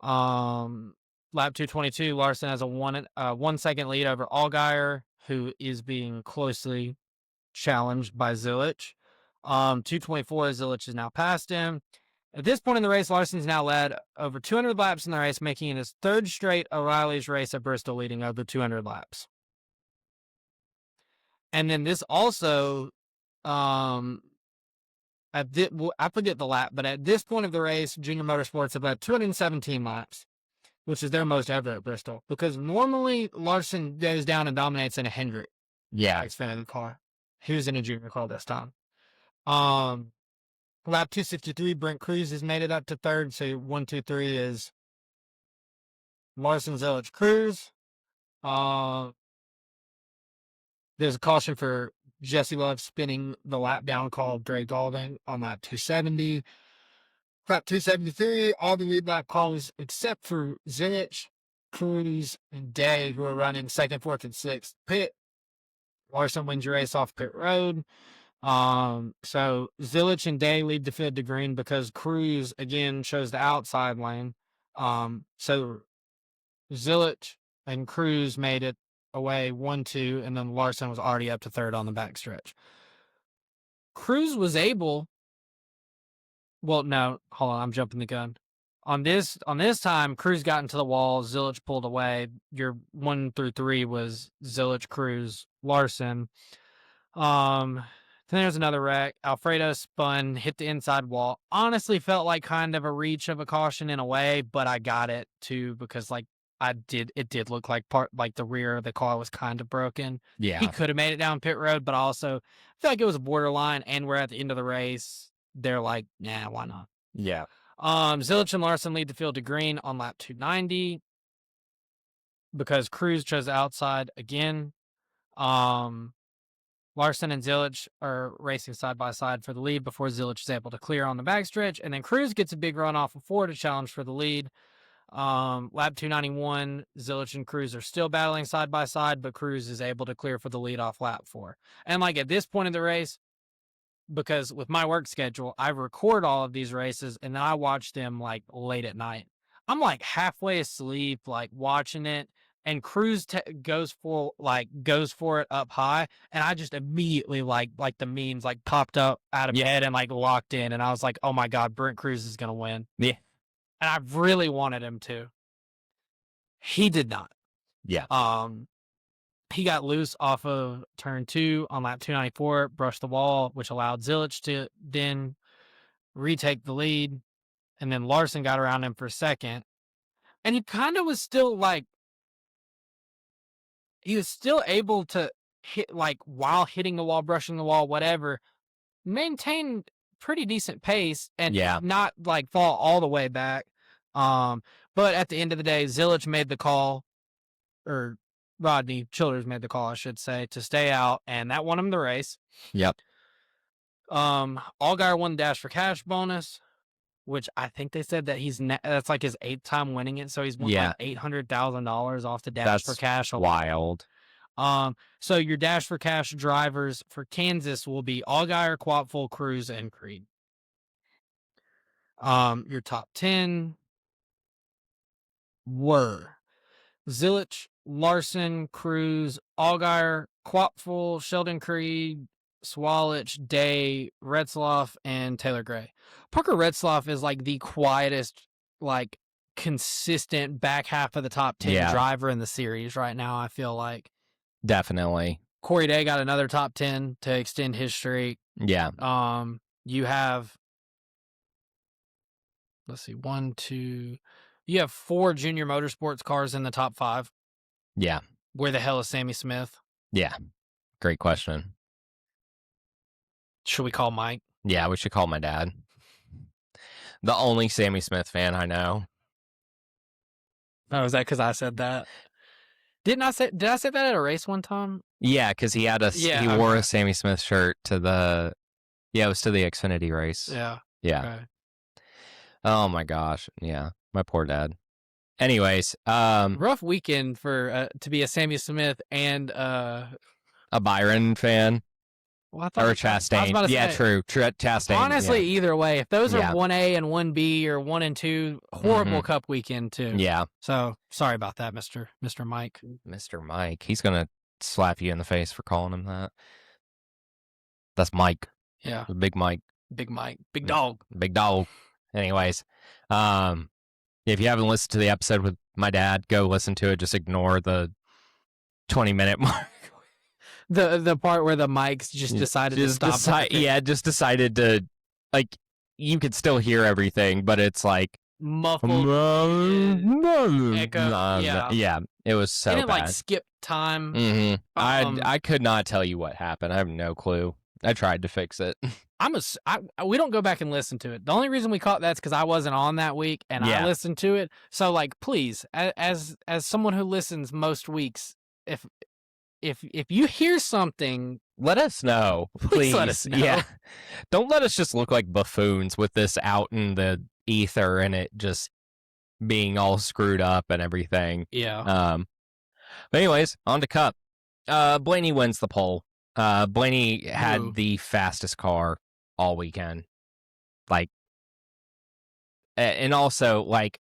Lap 222, Larson has a 1 second lead over Allgaier, who is being closely challenged by Zilich. 224, Zilich is now past him. At this point in the race, Larson's now led over 200 laps in the race, making it his third straight O'Reilly's race at Bristol, leading over 200 laps. And then this also, I forget the lap, but at this point of the race, Junior Motorsports have had 217 laps, which is their most ever at Bristol. Because normally Larson goes down and dominates in a Hendrick. Yeah. Xfinity car. He was in a junior car this time. Lap 263, Brent Cruz has made it up to third. So 1, 2, 3 is Larson, Zillage, Cruz. There's a caution for Jesse Love spinning the lap down call of Dre Gaulding on lap 270. Lap 273, all the lead lap calls except for Zillage, Cruz, and Day, who are running second, fourth, and sixth pit. Larson wins your race off pit road. So Zillage and Day lead the field to green because Cruz again chose the outside lane. So Zillage and Cruz made it away 1-2, and then Larson was already up to third on the backstretch. Cruz was able. Well, no, hold on, I'm jumping the gun. On this time, Cruz got into the wall. Zillage pulled away. Your 1 through 3 was Zillage, Cruz, Larson. Then there's another wreck. Alfredo spun, hit the inside wall. Honestly, felt like kind of a reach of a caution in a way, but I got it too because it did look like the rear of the car was kind of broken. Yeah. He could have made it down pit road, but I also feel like it was a borderline, and we're at the end of the race. They're like, nah, why not? Yeah. Zillage and Larson lead the field to green on lap 290 because Cruz chose the outside again. Larson and Zillage are racing side by side for the lead before Zillage is able to clear on the backstretch, and then Cruz gets a big run off of 4 to challenge for the lead. Lap 291, Zillage and Cruz are still battling side by side, but Cruz is able to clear for the lead off lap 4. And at this point in the race, because with my work schedule, I record all of these races and then I watch them late at night. I'm halfway asleep, watching it, and Cruz goes for it up high, and I just immediately the memes popped up out of bed and locked in, and I was like, oh my god, Brent Cruz is gonna win. Yeah. And I really wanted him to. He did not. Yeah. He got loose off of turn 2 on lap 294, brushed the wall, which allowed Zillage to then retake the lead. And then Larson got around him for second. And he kind of was still he was still able to hit, while hitting the wall, brushing the wall, whatever, maintain pretty decent pace and not fall all the way back. But at the end of the day, Zillage made the call, or Rodney Childers made the call, I should say, to stay out, and that won him the race. Yep. Allgaier won the Dash for Cash bonus, which I think they said that that's his 8th time winning it, so he's won $800,000 off the Dash for Cash. Wild. So your Dash for Cash drivers for Kansas will be Allgaier, Quapful, Cruz, and Creed. Your top 10 were Zillage, Larson, Cruz, Allgaier, Quapful, Sheldon Creed, Swalich, Day, Retzloff, and Taylor Gray. Parker Retzloff is the quietest, consistent back half of the top 10 driver in the series right now, I feel like. Definitely. Corey Day got another top 10 to extend his streak. Yeah. You have, let's see, you have 4 Junior Motorsports cars in the top 5. Yeah. Where the hell is Sammy Smith? Yeah. Great question. Should we call Mike? Yeah, we should call my dad. The only Sammy Smith fan I know. Oh, is that because I said that? Did I say that at a race one time? Yeah, because he had he wore a Sammy Smith shirt to it was to the Xfinity race. Yeah. Yeah. Okay. Oh my gosh. Yeah. My poor dad. Anyways, rough weekend for to be a Sammy Smith and a Byron fan. Well, or Chastain. Yeah, true. Chastain. Honestly, either way, if those are 1A and 1B or 1 and 2, horrible Cup weekend too. Yeah. So sorry about that, Mr. Mike. Mr. Mike. He's gonna slap you in the face for calling him that. That's Mike. Yeah. Big Mike. Big Mike. Big dog. Big dog. Anyways, if you haven't listened to the episode with my dad, go listen to it. Just ignore the 20-minute mark. The part where the mics just decided to stop. Just decided to, like, you could still hear everything, but it's like muffled echo. Yeah, it was so and it bad. like skipped time. Mm-hmm. I could not tell you what happened. I have no clue. I tried to fix it. We don't go back and listen to it. The only reason we caught that's because I wasn't on that week and I listened to it. So like, please, as someone who listens most weeks, if you hear something, let us know. Please let us know. Yeah. Don't let us just look like buffoons with this out in the ether and it just being all screwed up and everything. Yeah. But anyways, on to Cup. Blaney wins the pole. Blaney had the fastest car all weekend. Like, and also, like,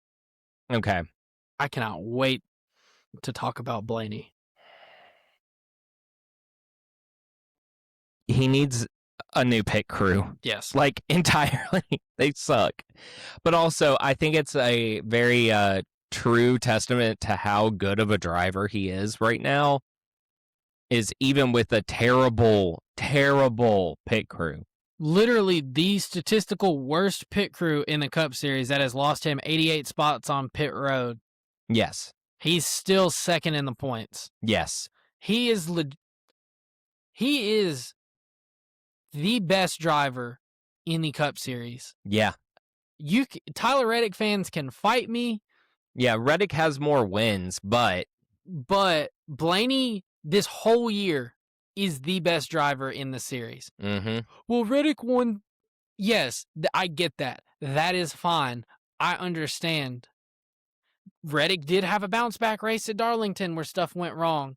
okay. I cannot wait to talk about Blaney. He needs a new pit crew. Yes. Like, entirely. They suck. But also, I think it's a very true testament to how good of a driver he is right now, is even with a terrible, terrible pit crew. Literally the statistical worst pit crew in the Cup Series that has lost him 88 spots on pit road. Yes. He's still second in the points. Yes. He is the best driver in the Cup Series. Yeah. Tyler Reddick fans can fight me. Yeah, Reddick has more wins, but Blaney this whole year is the best driver in the series. Mm-hmm. Well, Reddick won. Yes, I get that. That is fine. I understand. Reddick did have a bounce back race at Darlington where stuff went wrong.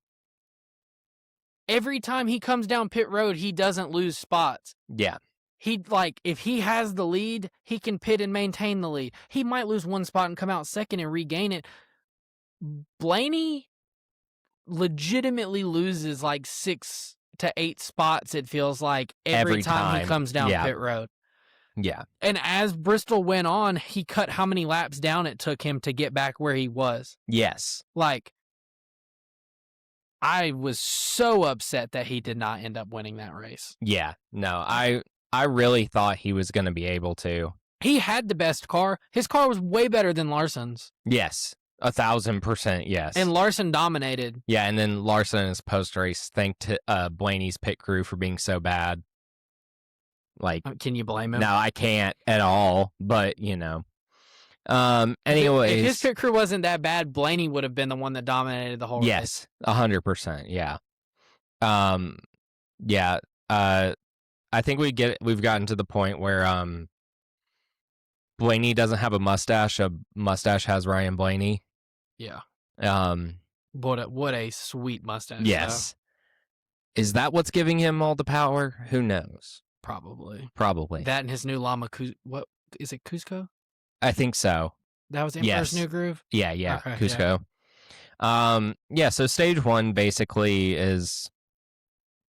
Every time he comes down pit road, he doesn't lose spots. Yeah. If he has the lead, he can pit and maintain the lead. He might lose one spot and come out second and regain it. Blaney legitimately loses like 6 to 8 spots, it feels like, every time he comes down pit road. Yeah. And as Bristol went on, he cut how many laps down it took him to get back where he was. Yes. Like, I was so upset that he did not end up winning that race. Yeah. No, I really thought he was going to be able to. He had the best car. His car was way better than Larson's. Yes. 1,000%, yes. And Larson dominated. Yeah, and then Larson in his post-race thanked Blaney's pit crew for being so bad. Like, can you blame him? No, I can't at all, but, you know. Anyways. If his pit crew wasn't that bad, Blaney would have been the one that dominated the whole race. Yes, 100%, yeah. Yeah, I think we've gotten to the point where Blaney doesn't have a mustache has Ryan Blaney. Yeah. What a sweet mustache. Yes. Though. Is that what's giving him all the power? Who knows? Probably. That and his new llama. What is it? Cusco? I think so. That was Emperor's New Groove. Yeah. Okay, Cusco. Yeah. So stage 1 basically is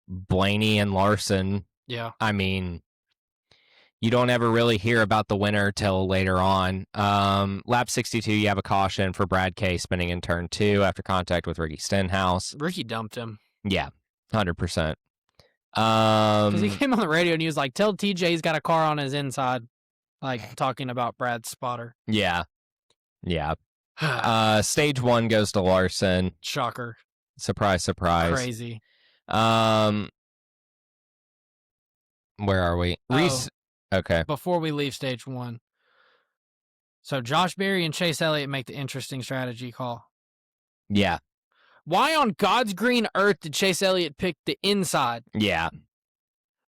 Blaney and Larson. Yeah. I mean, you don't ever really hear about the winner till later on. Lap 62, you have a caution for Brad Kay spinning in turn 2 after contact with Ricky Stenhouse. Ricky dumped him. Yeah, 100%. Because he came on the radio and he was like, "Tell TJ he's got a car on his inside," like talking about Brad's spotter. Yeah. Stage 1 goes to Larson. Shocker. Surprise, surprise. Crazy. Where are we? Reese. Okay. Before we leave stage 1. So Josh Berry and Chase Elliott make the interesting strategy call. Yeah. Why on God's green earth did Chase Elliott pick the inside? Yeah.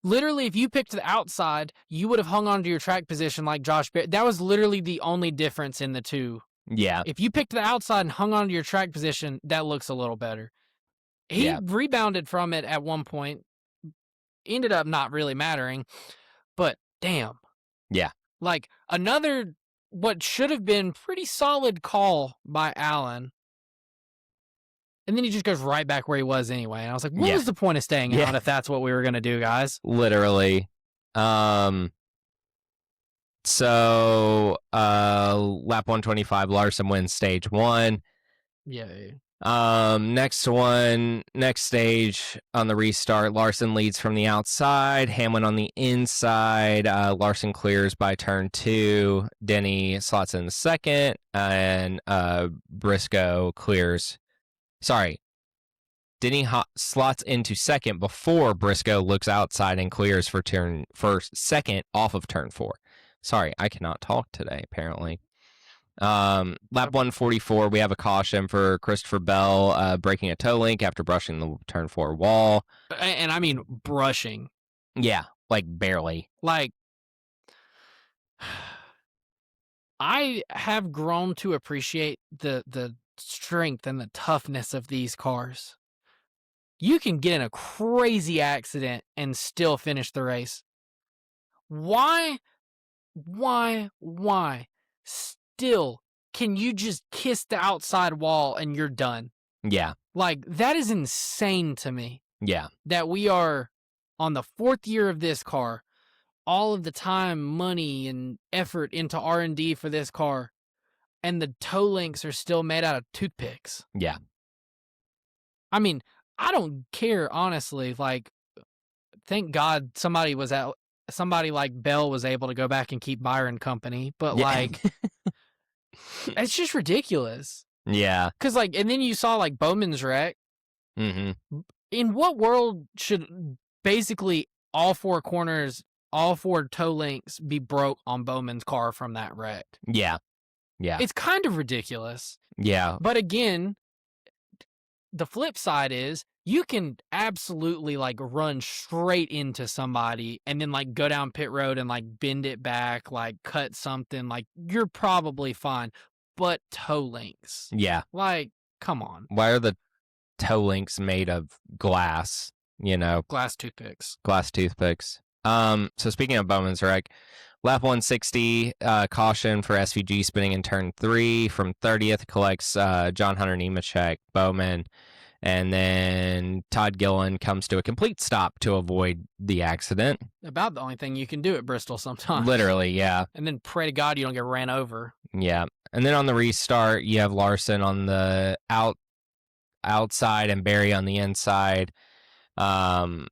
Literally, if you picked the outside, you would have hung on to your track position like Josh Berry. That was literally the only difference in the two. Yeah. If you picked the outside and hung on to your track position, that looks a little better. He rebounded from it at one point. Ended up not really mattering. But damn. Yeah. Like another, what should have been pretty solid call by Allen. And then he just goes right back where he was anyway. And I was like, what was the point of staying out if that's what we were going to do, guys? Literally. So lap 125, Larson wins stage 1. Yay. Next stage on the restart, Larson leads from the outside, Hamlin on the inside. Larson clears by turn 2. Denny slots in second, and Briscoe clears. Sorry. Denny slots into second before Briscoe looks outside and clears for second off of turn 4. Sorry, I cannot talk today, apparently. Lap 144, we have a caution for Christopher Bell breaking a toe link after brushing the turn 4 wall. And I mean brushing. Yeah, like barely. Like, I have grown to appreciate the strength and the toughness of these cars. You can get in a crazy accident and still finish the race. Why still can you just kiss the outside wall and you're done? Yeah. Like, that is insane to me. Yeah. That we are on the 4th year of this car, all of the time, money, and effort into R&D for this car, and the toe links are still made out of toothpicks. Yeah. I mean, I don't care, honestly. Like, thank God somebody like Bell was able to go back and keep Byron company, but like, it's just ridiculous. Yeah. Because, like, and then you saw, like, Bowman's wreck. Mm-hmm. In what world should basically all 4 corners, all 4 toe links be broke on Bowman's car from that wreck? Yeah. Yeah. It's kind of ridiculous. Yeah. But again, the flip side is you can absolutely, like, run straight into somebody and then, like, go down pit road and, like, bend it back, like, cut something. Like, you're probably fine. But toe links. Yeah. Like, come on. Why are the toe links made of glass? You know, Glass toothpicks. So speaking of Bowman's wreck, lap 160, caution for SVG spinning in turn 3 from 30th, collects John Hunter Nemechek, Bowman, and then Todd Gillen comes to a complete stop to avoid the accident. About the only thing you can do at Bristol sometimes. Literally, yeah. And then pray to God you don't get ran over. Yeah. And then on the restart, you have Larson on the outside and Barry on the inside. And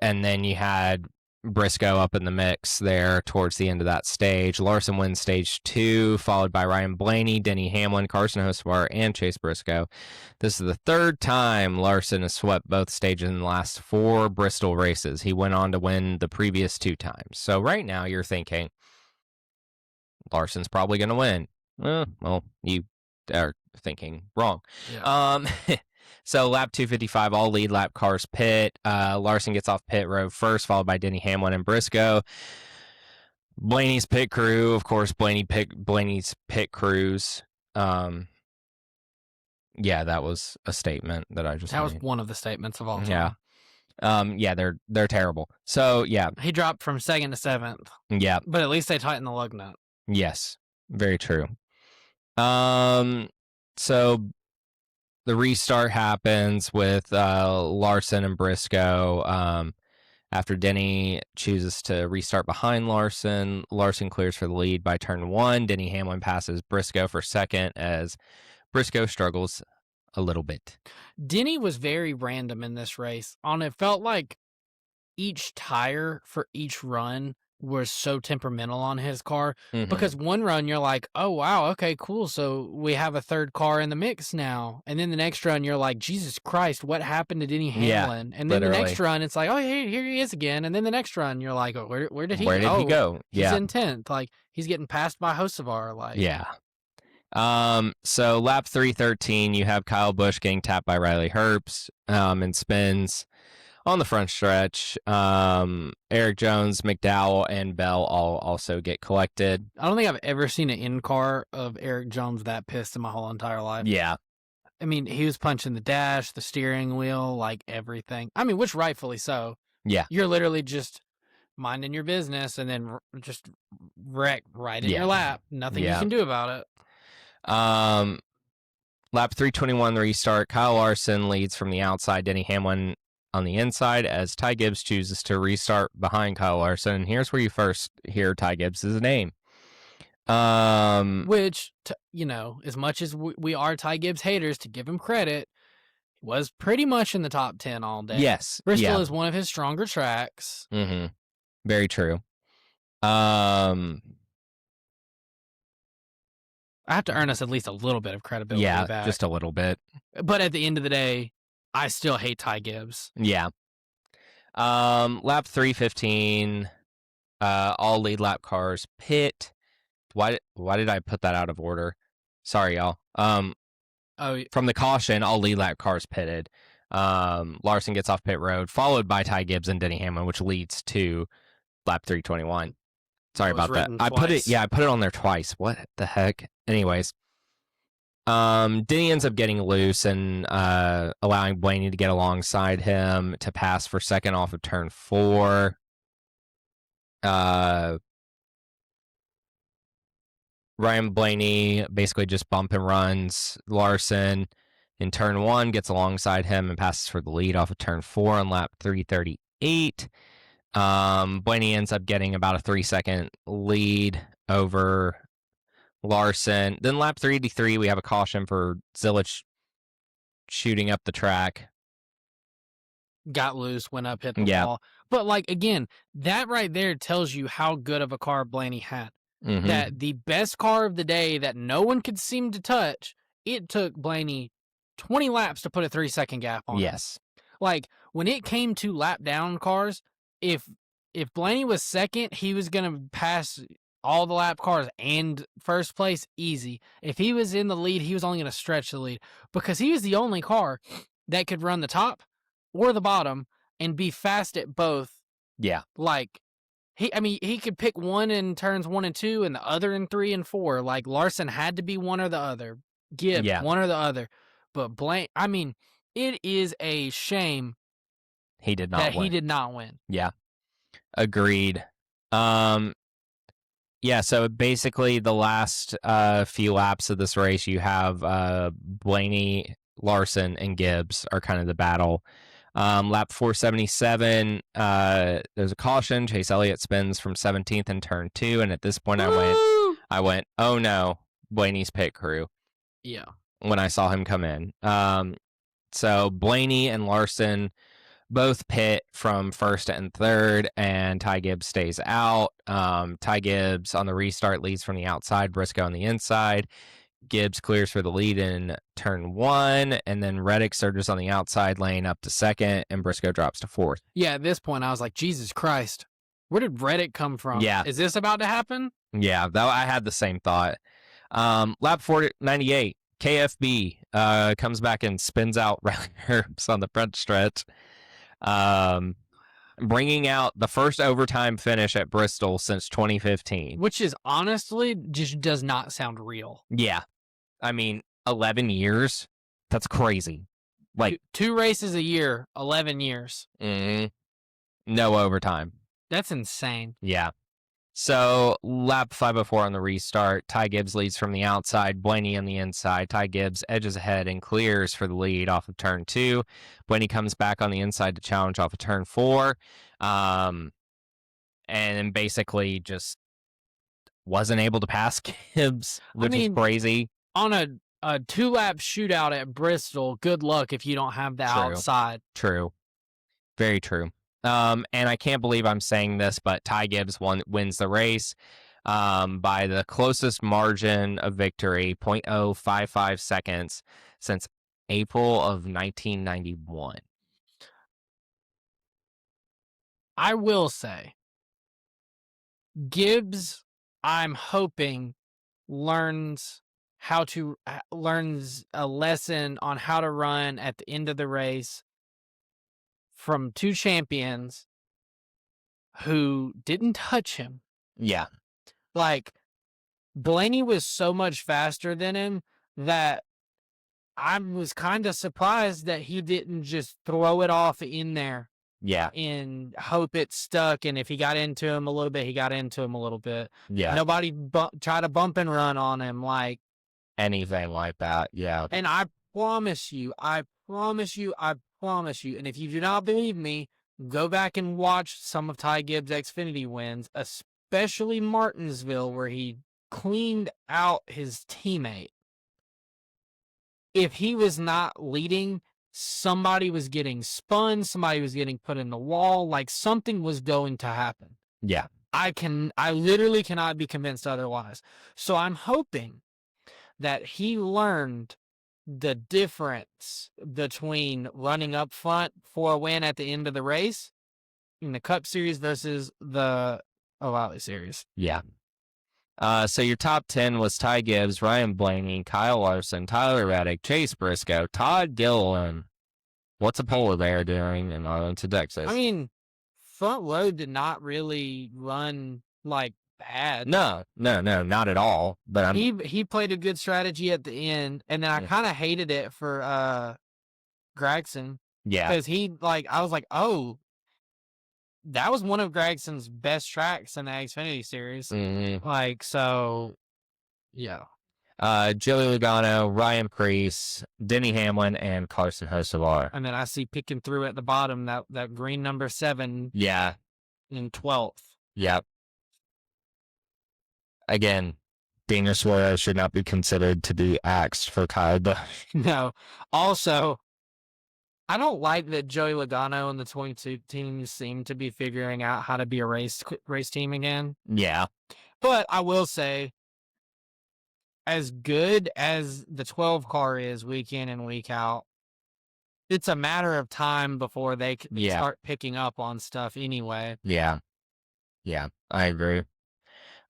then you had Briscoe up in the mix there towards the end of that stage. Larson wins stage 2, followed by Ryan Blaney, Denny Hamlin, Carson Hocevar, and Chase Briscoe. This is the 3rd time Larson has swept both stages in the last 4 Bristol races. He went on to win the previous 2 times. So right now you're thinking, Larson's probably going to win. Well, you are thinking wrong. Yeah. So lap 255, all lead lap cars pit. Larson gets off pit road first, followed by Denny Hamlin and Briscoe. Blaney's pit crew, of course, Blaney's pit crews. Yeah, that was a statement that I just That made. was one of the statements of all time. Yeah, they're terrible. So yeah, He dropped from 2nd to 7th. Yeah. But at least they tightened the lug nut. Yes, very true. So the restart happens with Larson and Briscoe. After Denny chooses to restart behind Larson, Larson clears for the lead by turn 1. Denny Hamlin passes Briscoe for second as Briscoe struggles a little bit. Denny was very random in this race. It felt like each tire for each run was so temperamental on his car, because one run you're like, oh wow, okay, cool, so we have a 3rd car in the mix now, and then the next run you're like, Jesus Christ, what happened to Denny Hamlin? And then the next run it's like, oh, here he is again, and then the next run you're like, oh, where did he go? He's in 10th, like he's getting passed by Hocevar, like. Yeah. So lap 313, you have Kyle Busch getting tapped by Riley Herbst and spins on the front stretch. Eric Jones, McDowell, and Bell all also get collected. I don't think I've ever seen an in-car of Eric Jones that pissed in my whole entire life. Yeah. I mean, he was punching the dash, the steering wheel, like everything. I mean, which rightfully so. Yeah. You're literally just minding your business and then just wreck right in your lap. Nothing you can do about it. Lap 321 restart. Kyle Larson leads from the outside. Denny Hamlin on the inside as Ty Gibbs chooses to restart behind Kyle Larson. And here's where you first hear Ty Gibbs' name. Which, as much as we are Ty Gibbs haters, to give him credit, was pretty much in the top 10 all day. Yes. Bristol is one of his stronger tracks. Mm-hmm. Very true. I have to earn us at least a little bit of credibility back. Yeah, just a little bit. But at the end of the day, I still hate Ty Gibbs. Yeah. Lap 3:15, all lead lap cars pit. Why did I put that out of order? Sorry, y'all. From the caution, all lead lap cars pitted. Larson gets off pit road, followed by Ty Gibbs and Denny Hamlin, which leads to lap 3:21. Sorry about that. I put it on there twice. What the heck? Anyways, Denny ends up getting loose and allowing Blaney to get alongside him to pass for second off of turn 4. Ryan Blaney basically just bump and runs Larson in turn 1, gets alongside him and passes for the lead off of turn 4 on lap 3:38. Blaney ends up getting about a 3-second lead over Larson. Then lap 383, we have a caution for Zilich shooting up the track. Got loose, went up, hit the wall. But, again, that right there tells you how good of a car Blaney had. Mm-hmm. That the best car of the day that no one could seem to touch, it took Blaney 20 laps to put a 3-second gap on. Yes. When it came to lap down cars, if Blaney was second, he was going to pass all the lap cars and first place easy. If he was in the lead, he was only going to stretch the lead because he was the only car that could run the top or the bottom and be fast at both. Yeah. He could pick one in turns 1 and 2 and the other in 3 and 4. Larson had to be one or the other. Gibbs, one or the other. But it is a shame he did not win. Yeah. Agreed. So basically the last few laps of this race, you have Blaney, Larson, and Gibbs are kind of the battle. Lap 477, there's a caution. Chase Elliott spins from 17th in turn 2, and at this point I went, oh no, Blaney's pit crew. Yeah. When I saw him come in. So Blaney and Larson both pit from first and third, and Ty Gibbs stays out. Ty Gibbs on the restart leads from the outside, Briscoe on the inside. Gibbs clears for the lead in turn 1, and then Reddick surges on the outside lane up to second, and Briscoe drops to fourth. Yeah, at this point, I was like, Jesus Christ, where did Reddick come from? Yeah. Is this about to happen? Yeah, I had the same thought. Lap 498, KFB comes back and spins out Riley Herbst on the front stretch, bringing out the first overtime finish at Bristol since 2015. Which is honestly just does not sound real. Yeah. 11 years? That's crazy. Two races a year, 11 years. Mm-hmm. No overtime. That's insane. Yeah. So, lap 504 on the restart. Ty Gibbs leads from the outside, Blaney on the inside. Ty Gibbs edges ahead and clears for the lead off of turn 2. Blaney comes back on the inside to challenge off of turn 4. And basically just wasn't able to pass Gibbs, which is crazy. On a 2-lap shootout at Bristol, good luck if you don't have the outside. True. Very true. And I can't believe I'm saying this, but Ty Gibbs wins the race by the closest margin of victory, 0.055 seconds, since April of 1991. I will say, Gibbs, I'm hoping, learns a lesson on how to run at the end of the race from 2 champions who didn't touch him. Yeah. Blaney was so much faster than him that I was kind of surprised that he didn't just throw it off in there. Yeah. And hope it stuck. And if he got into him a little bit, he got into him a little bit. Yeah. Nobody tried to bump and run on him. Anything like that. Yeah. And I promise you, promise you, and if you do not believe me, go back and watch some of Ty Gibbs' Xfinity wins, especially Martinsville, where he cleaned out his teammate. If he was not leading, somebody was getting spun, somebody was getting put in the wall, like something was going to happen. Yeah. I literally cannot be convinced otherwise. So I'm hoping that he learned the difference between running up front for a win at the end of the race in the Cup Series versus the O'Reilly Series. Yeah. So your top 10 was Ty Gibbs, Ryan Blaney, Kyle Larson, Tyler Reddick, Chase Briscoe, Todd Gilliland. What's Apollo there doing in Arlington, Texas? I mean, front row did not really run like bad. No, not at all. But he played a good strategy at the end, and then I kind of hated it for Gregson. Yeah. Because I was like, oh, that was one of Gregson's best tracks in the Xfinity Series. Mm-hmm. So, yeah. Joey Logano, Ryan Preece, Denny Hamlin, and Carson Hocevar. And then I see picking through at the bottom that green number 7. Yeah. In 12th. Yep. Again, Daniel Suarez should not be considered to be axed for Kyle Busch. No. Also, I don't like that Joey Logano and the 22 teams seem to be figuring out how to be a race team again. Yeah. But I will say, as good as the 12 car is week in and week out, it's a matter of time before they start picking up on stuff anyway. Yeah. Yeah, I agree.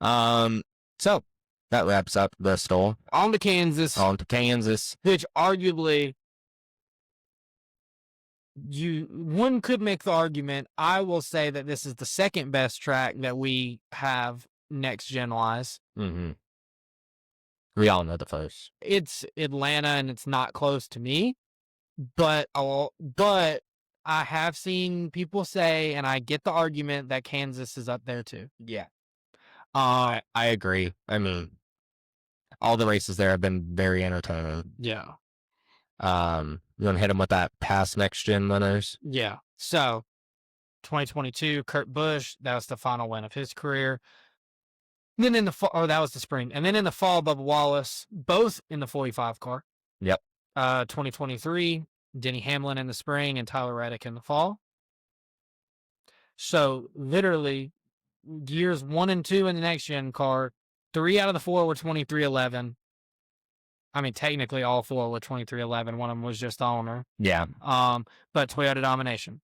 So that wraps up Bristol. On to Kansas. Which arguably one could make the argument. I will say that this is the second best track that we have next gen wise. Mm-hmm. We all know the first. It's Atlanta, and it's not close to me, but I have seen people say, and I get the argument, that Kansas is up there too. Yeah. I agree. I mean, all the races there have been very entertaining. Yeah. You want to hit them with that past next gen winners? Yeah. So, 2022, Kurt Busch, that was the final win of his career. And then in the fall, that was the spring. And then in the fall, Bubba Wallace, both in the 45 car. Yep. 2023, Denny Hamlin in the spring and Tyler Reddick in the fall. So literally, years 1 and 2 in the next gen car, 3 out of the 4 were 2311. I mean, technically all 4 were 2311. One of them was just the owner. Yeah. But Toyota domination.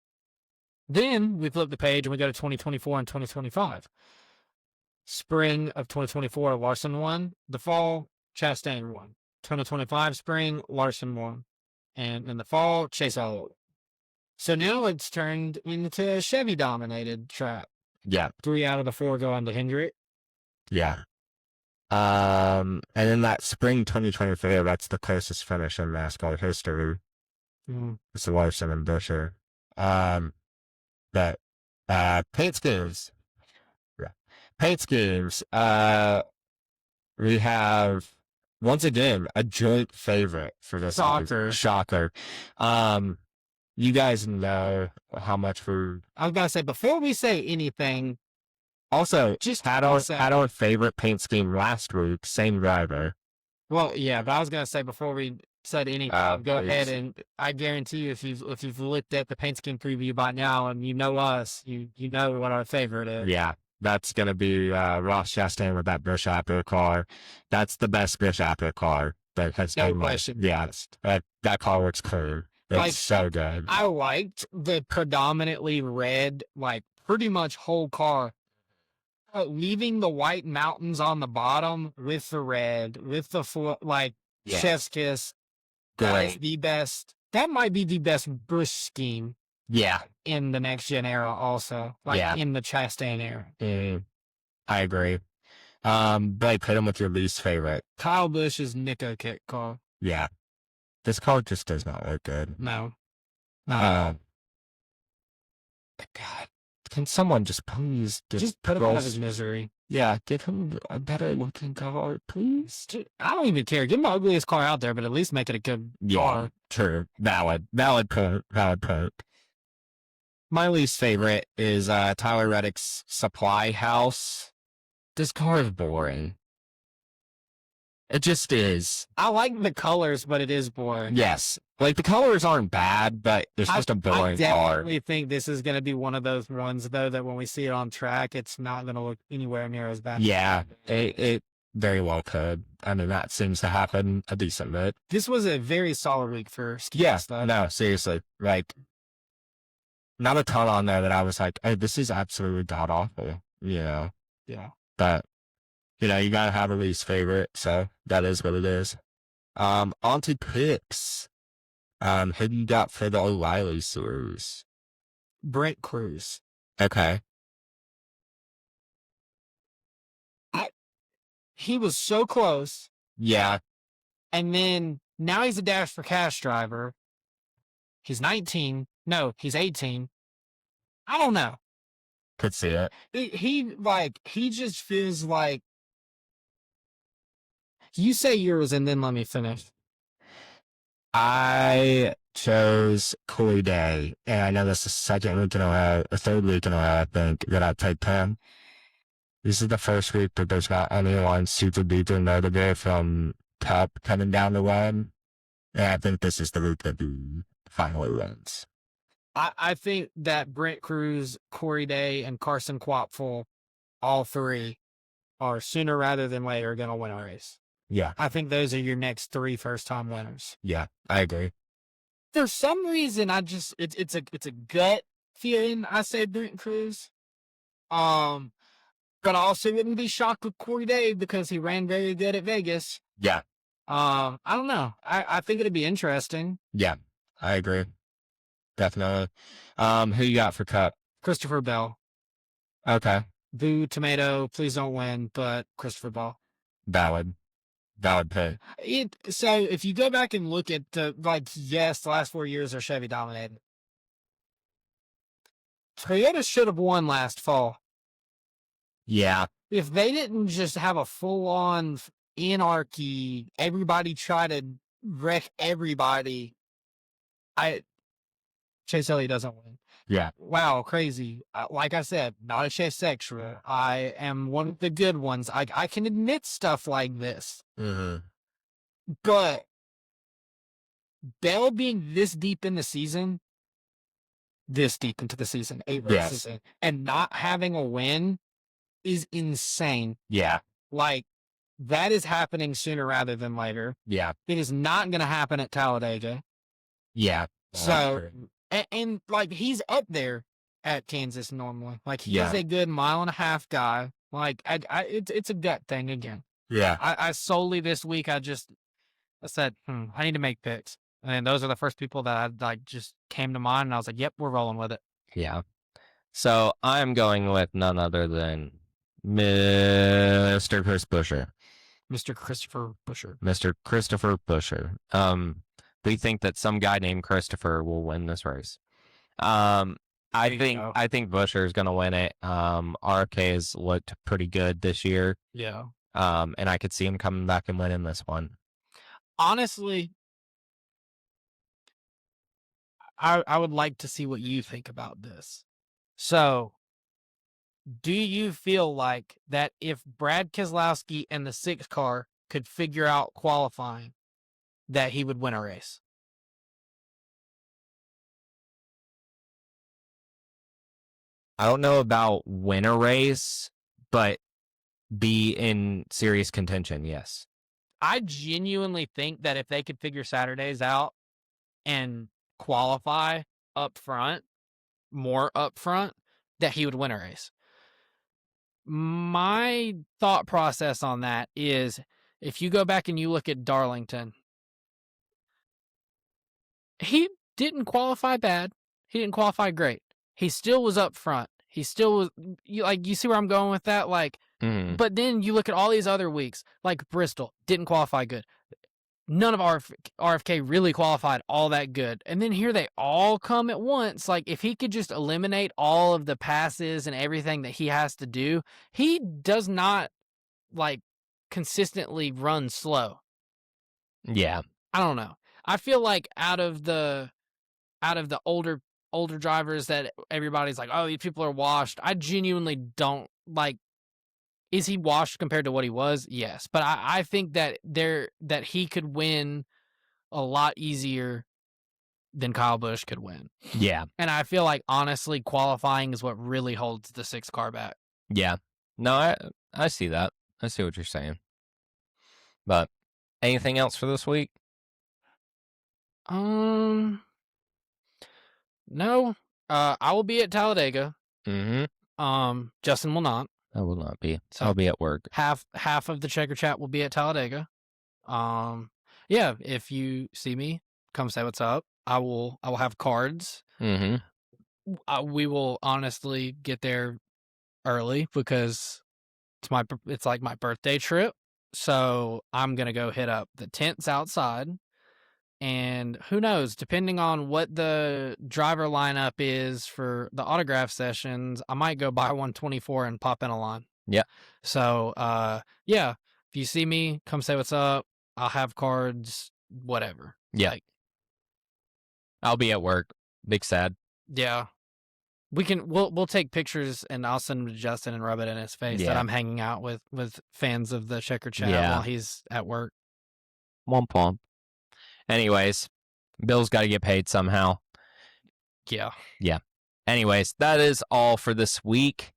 Then we flip the page and we go to 2024 and 2025. Spring of 2024, Larson won. The fall, Chastain won. 2025 spring, Larson won. And in the fall, Chase Elliott. So now it's turned into a Chevy-dominated track. Yeah. 3 out of the 4 go on to Hendrick. Yeah. And then that spring 2023, that's the closest finish in NASCAR history. It's the Larson and Buscher. But paint schemes. Paint schemes. We have, once again, a joint favorite for this Shocker. Shocker. You guys know how much food. I was going to say, before we say anything, also just had our favorite paint scheme last week, same driver. Well, yeah, but I was going to say, before we said anything, go ahead, and I guarantee you, if you've looked at the paint scheme preview by now and you know us, you know what our favorite is. Yeah. That's going to be Ross Chastain with that Busch Apple car. That's the best Busch Apple car that has no been question. Yeah, that car looks clean. It's so good. I liked the predominantly red, pretty much whole car. Leaving the white mountains on the bottom with the red, with the chef's kiss. That is the best. That might be the best Busch scheme. Yeah. In the next gen era also. In the Chastain era. I agree. But put him with your least favorite. Kyle Busch's Nico kit car. Yeah. This car just does not look good. No. God. Can someone just please just put him out of his misery? Yeah, give him a better looking car, please. I don't even care. Give him the ugliest car out there, but at least make it a good car. True. Valid point. My least favorite is Tyler Reddick's Supply House. This car is boring. It just is. I like the colors, but it is boring. Yes. Like, the colors aren't bad, but it's just a boring I car. definitely think this is going to be one of those ones, though, that when we see it on track, it's not going to look anywhere near as bad. Yeah, it very well could. I mean, that seems to happen a decent bit. This was a very solid week for ski Yeah, stuff. no, seriously. Like, not a ton on there that I was like, hey, this is absolutely god-awful, you know? Yeah. But, you know, you gotta have a least favorite, so that is what it is. On to picks. Who do you got for the O'Reilly series? Brent Cruz. Okay. He was so close, Yeah, and then now he's a Dash for Cash driver. He's 19. No, he's 18. I don't know. could see it. He just feels like. You say yours and then let me finish. I chose Corey Day, and I know that's the third week in a row, I think, that I picked him. This is the first week that there's not anyone super duper notable from Cup coming down the line, and I think this is the week that he finally wins. I think that Brent Cruz, Corey Day, and Carson Quapfel, all three, are sooner rather than later going to win a race. Yeah, I think those are your next 3 first-time winners. yeah, I agree. For some reason, it's a gut feeling. I say Brent Cruz. But I also wouldn't be shocked with Corey Day because he ran very good at Vegas. Yeah, I don't know. I think it'd be interesting. yeah, I agree. Definitely. Who you got for Cup? Christopher Bell. Okay, Boo, tomato, please don't win, but Christopher Bell. valid pick. So if you go back and look at yes, the last 4 years are Chevy dominated. Toyota should have won last fall. Yeah, If they didn't just have a full-on anarchy, everybody try to wreck everybody, Chase Elliott doesn't win. yeah, Wow, crazy. Like I said, not a Chase sexual. I am one of the good ones. I can admit stuff like this. mm-hmm. But Bell being this deep into the season, 8 races in, and not having a win is insane. Yeah, Like, that is happening sooner rather than later. yeah, It is not going to happen at Talladega. yeah. So, and like, he's up there at Kansas normally. Like, he's a good 1.5-mile guy. Like, it's a gut thing again. Yeah, I solely this week, I said, I need to make picks. And those are the first people that I just came to mind. And I was like, yep, we're rolling with it. Yeah. So I'm going with none other than Mr. Chris Buescher. Mr. Christopher Buescher. Mr. Christopher Buescher. We think that some guy named Christopher will win this race. I think Buescher is going to win it. RFK has looked pretty good this year. Yeah. And I could see him coming back and winning this one. Honestly, I would like to see what you think about this. So, do you feel like that if Brad Keselowski and the 6 car could figure out qualifying, that he would win a race? I don't know about win a race, but be in serious contention, yes. I genuinely think that if they could figure Saturdays out and qualify more up front, that he would win a race. My thought process on that is, if you go back and you look at Darlington, he didn't qualify bad. He didn't qualify great. He still was up front. He still was, you see where I'm going with that? Like, but then you look at all these other weeks, like Bristol, didn't qualify good. None of RFK really qualified all that good. And then here they all come at once. Like, if he could just eliminate all of the passes and everything that he has to do, he does not, like, consistently run slow. Yeah. I don't know. I feel like out of the older drivers that everybody's like, oh, these people are washed. I genuinely don't like. Is he washed compared to what he was? Yes, but I think that he could win a lot easier than Kyle Busch could win. Yeah. And I feel like, honestly, qualifying is what really holds the 6 car back. Yeah. No, I see that. I see what you're saying. But anything else for this week? No. I will be at Talladega. Mm-hmm. Justin will not. I will not be. So I'll be at work. Half of the Checker Chat will be at Talladega. Yeah, if you see me, come say what's up. I will have cards. Mm-hmm. We will honestly get there early because it's like my birthday trip. So I'm gonna go hit up the tents outside, and who knows, depending on what the driver lineup is for the autograph sessions, I might go buy 124 and pop in a line. Yeah. So yeah, if you see me, come say what's up. I'll have cards, whatever. Yeah. Like, I'll be at work. Big sad. yeah. We'll take pictures and I'll send them to Justin and rub it in his face that Yeah. I'm hanging out with fans of the Checker Chat Yeah. while he's at work. Womp womp. Anyways, Bill's got to get paid somehow. Yeah. Yeah. Anyways, that is all for this week.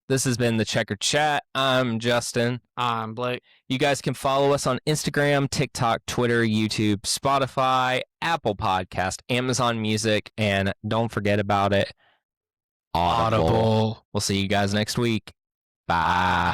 This has been the Checker Chat. I'm Justin. I'm Blake. You guys can follow us on Instagram, TikTok, Twitter, YouTube, Spotify, Apple Podcast, Amazon Music, and don't forget about it, Audible. We'll see you guys next week. Bye.